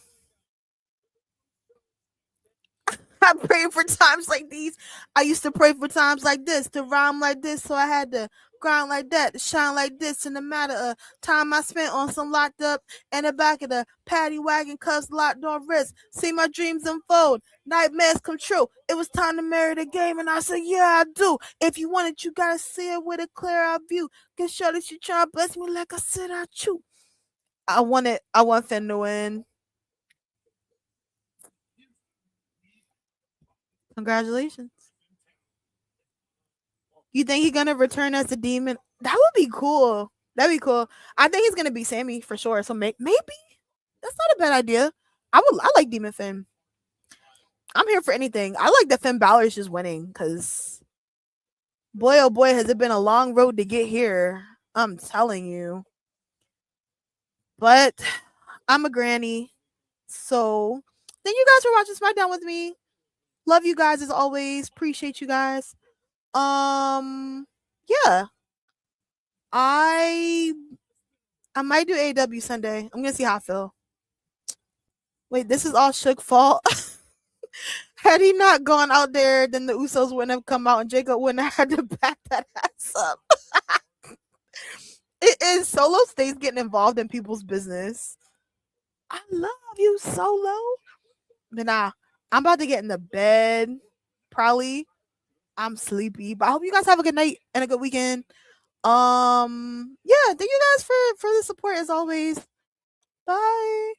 I pray for times like these. I used to pray for times like this, to rhyme like this, so I had to grind like that, to shine like this. In the matter of time I spent on some locked up in the back of the paddy wagon, cuffs locked on wrist. See my dreams unfold, nightmares come true. It was time to marry the game, and I said, yeah, I do. If you want it, you gotta see it with a clear view. Get sure that you try to bless me like I said I chew. I want it. I want Finn to win. Congratulations. You think he's gonna return as a demon? That would be cool. That'd be cool. I think he's gonna be Sammy for sure. So maybe that's not a bad idea. I like Demon Finn. I'm here for anything. I like that Finn Balor is just winning because boy oh boy has it been a long road to get here. I'm telling you. But I'm a granny. So thank you guys for watching SmackDown with me. Love you guys as always. Appreciate you guys. Yeah. I might do AW Sunday. I'm gonna see how I feel. Wait, this is all Shook fault. Had he not gone out there, then the Usos wouldn't have come out and Jacob wouldn't have had to back that ass up. It is Solo stays getting involved in people's business. I love you, Solo. But nah, I'm about to get in the bed. Probably. I'm sleepy. But I hope you guys have a good night and a good weekend. Yeah, thank you guys for the support as always. Bye.